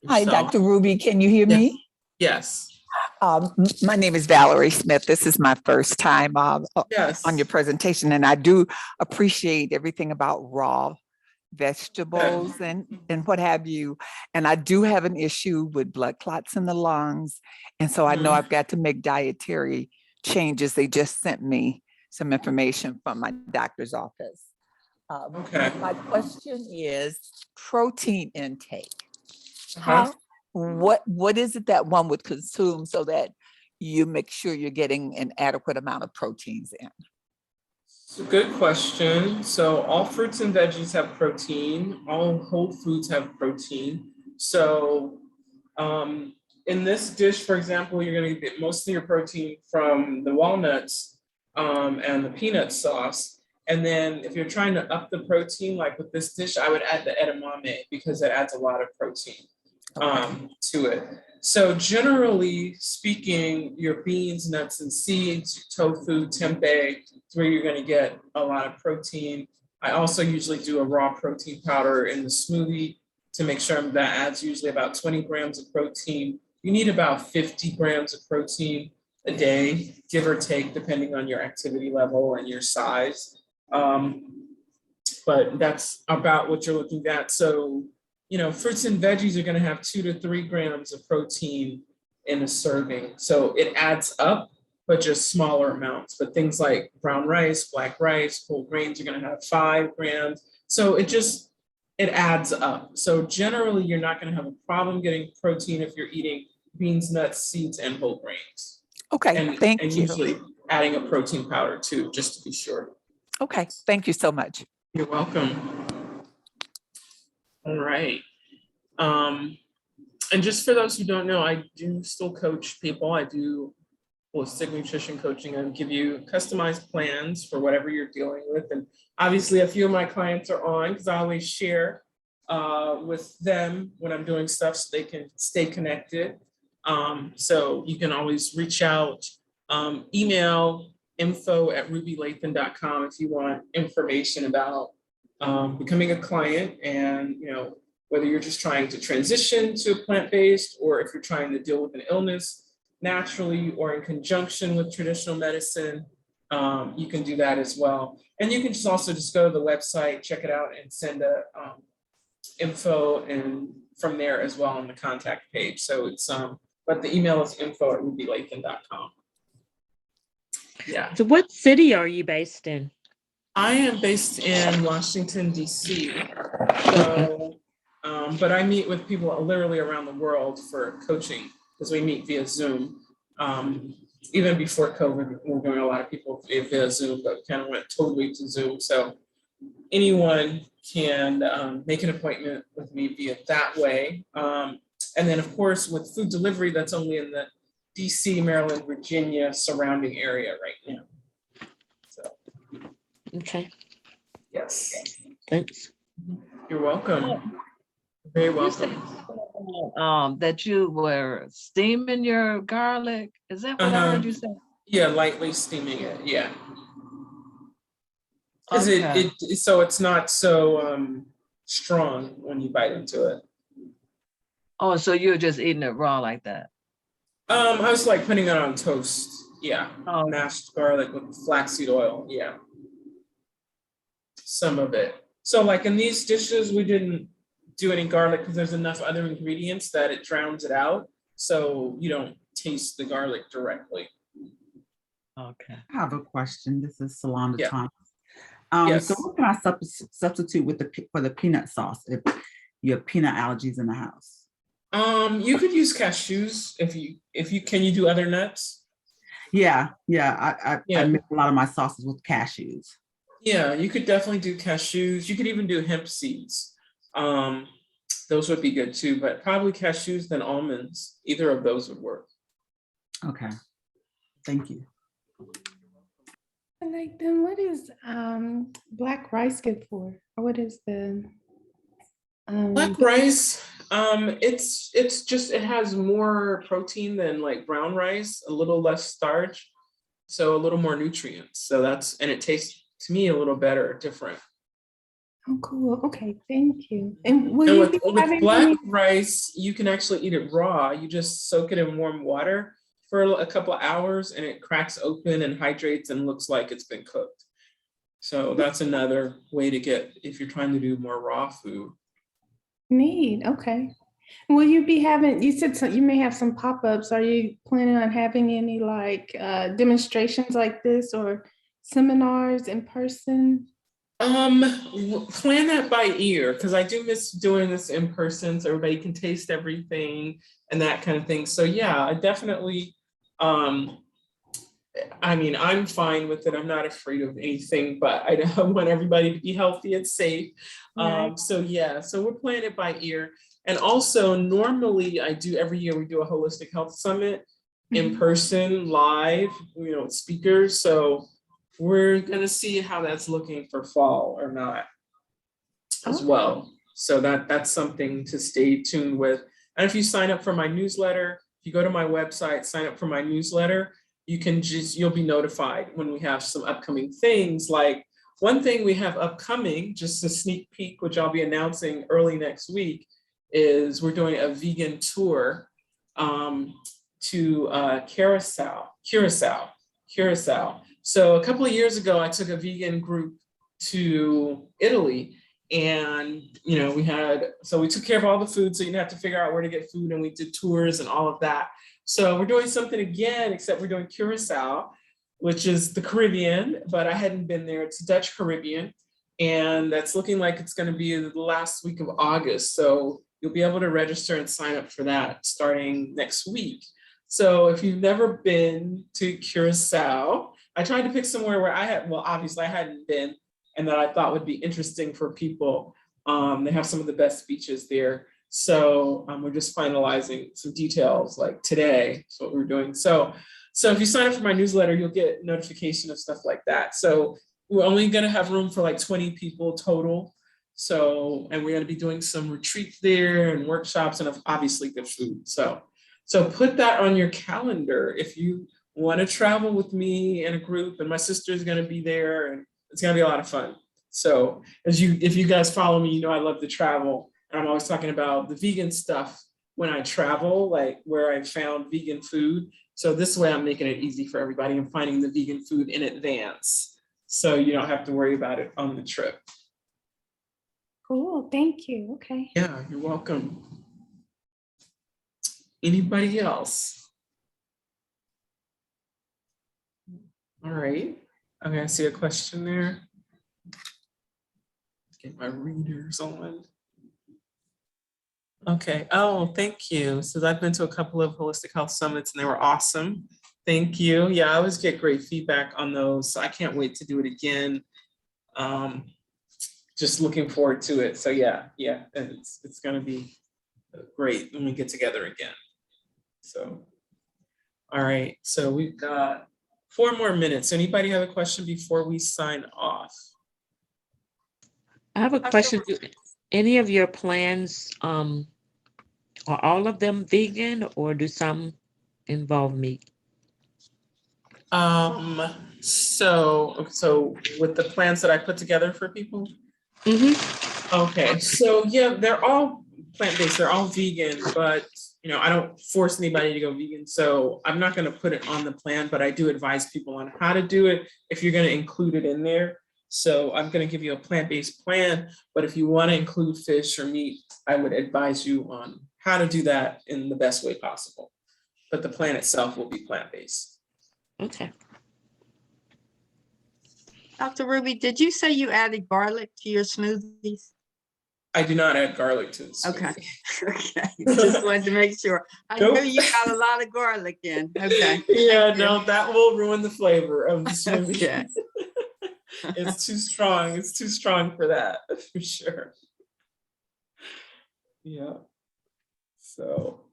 yourself. Hi, Dr. Ruby. Can you hear me? Yes. My name is Valerie Smith. This is my first time on your presentation, and I do appreciate everything about raw vegetables and what have you. And I do have an issue with blood clots in the lungs. And so I know I've got to make dietary changes. They just sent me some information from my doctor's office. My question is protein intake. What is it that one would consume so that you make sure you're getting an adequate amount of proteins in? It's a good question. So all fruits and veggies have protein. All whole foods have protein. So in this dish, for example, you're going to get most of your protein from the walnuts and the peanut sauce. And then if you're trying to up the protein, like with this dish, I would add the edamame because it adds a lot of protein to it. So generally speaking, your beans, nuts, and seeds, tofu, tempeh, is where you're going to get a lot of protein. I also usually do a raw protein powder in the smoothie to make sure that adds usually about 20 grams of protein. You need about 50 grams of protein a day, give or take, depending on your activity level and your size. But that's about what you're looking at. So, you know, fruits and veggies are going to have 2 to 3 grams of protein in a serving. So it adds up, but just smaller amounts. But things like brown rice, black rice, whole grains are going to have 5 grams. So it adds up. So generally, you're not going to have a problem getting protein if you're eating beans, nuts, seeds, and whole grains. Okay, thank you. And usually adding a protein powder too, just to be sure. Okay, thank you so much. You're welcome. All right. And just for those who don't know, I do still coach people. I do holistic nutrition coaching and give you customized plans for whatever you're dealing with. And obviously a few of my clients are on because I always share with them when I'm doing stuff so they can stay connected. So you can always reach out, email info@rubylathan.com if you want information about becoming a client, and you know, whether you're just trying to transition to plant-based or if you're trying to deal with an illness naturally or in conjunction with traditional medicine, you can do that as well. And you can just also just go to the website, check it out, and send a info and from there as well on the contact page. So it's but the email is info@rubylathan.com. Yeah. So what city are you based in? I am based in Washington, D.C. So, but I meet with people literally around the world for coaching because we meet via Zoom. Even before COVID, we were doing a lot of people via Zoom, but kind of went totally to Zoom. So anyone can make an appointment with me via that way. And then of course, with food delivery, that's only in the DC, Maryland, Virginia surrounding area right now. So. Okay. Yes. Thanks. You're welcome. Very welcome. That you were steaming your garlic. Is that what I heard you say? Yeah, lightly steaming it. Yeah. Because Okay. so it's not so strong when you bite into it. Oh, so you're just eating it raw like that? I was like putting it on toast. Yeah. Oh. Mashed garlic with flaxseed oil. Yeah. Some of it. So like in these dishes, we didn't do any garlic because there's enough other ingredients that it drowns it out. So you don't taste the garlic directly. Okay. I have a question. This is Salonda Yeah. Thomas. Yes. So what can I substitute with for the peanut sauce if you have peanut allergies in the house? You could use cashews if you can. You do other nuts? Yeah. I make a lot of my sauces with cashews. Yeah, you could definitely do cashews. You could even do hemp seeds. Those would be good too, but probably cashews then almonds. Either of those would work. Okay. Thank you. And like, then what is black rice good for? Or what is the Black rice? It's just, it has more protein than like brown rice, a little less starch, so a little more nutrients. So and it tastes to me a little better, different. Oh, cool. Okay, thank you. And with black rice, you can actually eat it raw. You just soak it in warm water for a couple of hours and it cracks open and hydrates and looks like it's been cooked. So that's another way to get, if you're trying to do more raw food. Neat. Okay. Will you be having, you said you may have some pop-ups. Are you planning on having any like demonstrations like this or seminars in person? Plan that by ear, because I do miss doing this in person so everybody can taste everything and that kind of thing. So yeah, I definitely, I mean, I'm fine with it. I'm not afraid of anything, but I want everybody to be healthy and safe. Right. So yeah, so we're playing it by ear. And also normally I do every year, we do a holistic health summit in person, live, with speakers. So we're gonna see how that's looking for fall or not as well. So that's something to stay tuned with. And if you sign up for my newsletter, if you go to my website, sign up for my newsletter, you'll be notified when we have some upcoming things. Like one thing we have upcoming, just a sneak peek, which I'll be announcing early next week, is we're doing a vegan tour to Curacao. So a couple of years ago, I took a vegan group to Italy, and we took care of all the food, so you didn't have to figure out where to get food, and we did tours and all of that. So we're doing something again, except we're doing Curacao, which is the Caribbean, but I hadn't been there. It's Dutch Caribbean, and that's looking like it's going to be the last week of August. So you'll be able to register and sign up for that starting next week. So if you've never been to Curacao, I tried to pick somewhere where obviously I hadn't been, and that I thought would be interesting for people. They have some of the best beaches there. So we're just finalizing some details like today. That's what we're doing. So if you sign up for my newsletter, you'll get notification of stuff like that. So we're only gonna have room for like 20 people total. So, and we're gonna be doing some retreats there and workshops and obviously good food. So put that on your calendar if you wanna travel with me in a group, and my sister's gonna be there, and it's gonna be a lot of fun. So if you guys follow me, I love to travel. And I'm always talking about the vegan stuff when I travel, like where I found vegan food. So this way I'm making it easy for everybody and finding the vegan food in advance. So you don't have to worry about it on the trip. Cool. Thank you. Okay. Yeah, you're welcome. Anybody else? All right. Okay, I see a question there. Get my readers on. Okay. Oh, thank you. So I've been to a couple of holistic health summits and they were awesome. Thank you. Yeah, I always get great feedback on those. So I can't wait to do it again. Just looking forward to it. So yeah, it's gonna be great when we get together again. So, all right. So we've got 4 more minutes. Anybody have a question before we sign off? I have a question. Do any of your plans, are all of them vegan or do some involve meat? So with the plans that I put together for people? Okay, so yeah, they're all plant-based, they're all vegan, but I don't force anybody to go vegan. So I'm not gonna put it on the plan, but I do advise people on how to do it if you're gonna include it in there. So I'm gonna give you a plant-based plan, but if you wanna include fish or meat, I would advise you on how to do that in the best way possible. But the plan itself will be plant-based. Okay. Dr. Ruby, did you say you added garlic to your smoothies? I do not add garlic to this. Okay. Okay. Just wanted to make sure. I know you got a lot of garlic in. Okay. Yeah, no, that will ruin the flavor of the smoothie. Okay. It's too strong. It's too strong for that, for sure. Yeah. So,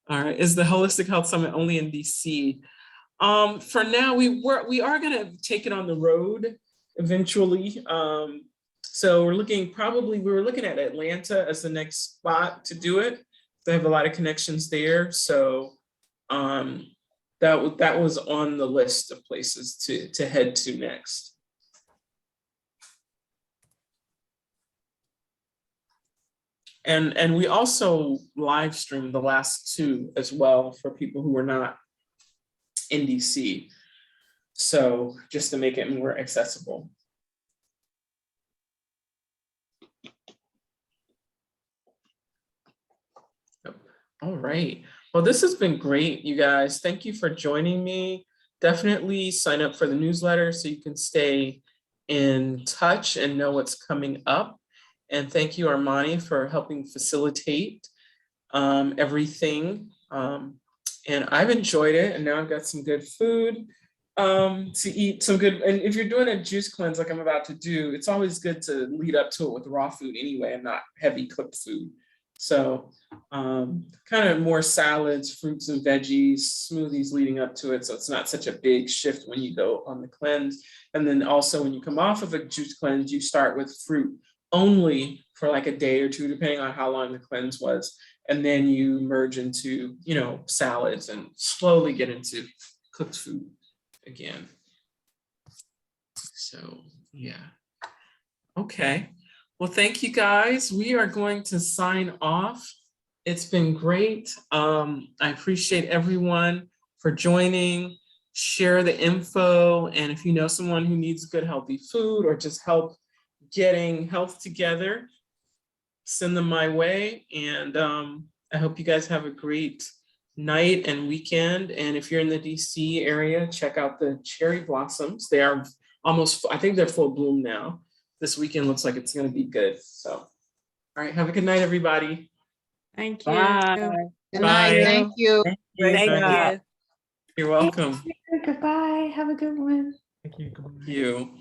all right. Is the Holistic Health Summit only in DC? For now, we are gonna take it on the road eventually. So we were looking at Atlanta as the next spot to do it. They have a lot of connections there. So that was on the list of places to head to next. And we also live streamed the last 2 as well for people who were not in DC. So just to make it more accessible. All right. Well, this has been great, you guys. Thank you for joining me. Definitely sign up for the newsletter so you can stay in touch and know what's coming up. And thank you, Armani, for helping facilitate everything. And I've enjoyed it. And now I've got some good food to eat, some good. And if you're doing a juice cleanse like I'm about to do, it's always good to lead up to it with raw food anyway and not heavy cooked food. So kind of more salads, fruits and veggies, smoothies leading up to it. So it's not such a big shift when you go on the cleanse. And then also when you come off of a juice cleanse, you start with fruit only for like a day or two, depending on how long the cleanse was. And then you merge into, you know, salads and slowly get into cooked food again. So, yeah. Okay. Well, thank you guys. We are going to sign off. It's been great. I appreciate everyone for joining. Share the info. And if you know someone who needs good, healthy food or just help getting health together, send them my way. And I hope you guys have a great night and weekend. And if you're in the DC area, check out the cherry blossoms. They are almost, I think they're full bloom now. This weekend looks like it's going to be good. So, all right, have a good night, everybody. Thank you. Bye. Good night. Thank you. Thank you. You're welcome. Goodbye. Have a good one. Thank you.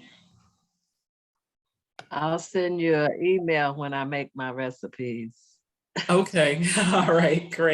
I'll send you an email when I make my recipes. Okay. All right. Great.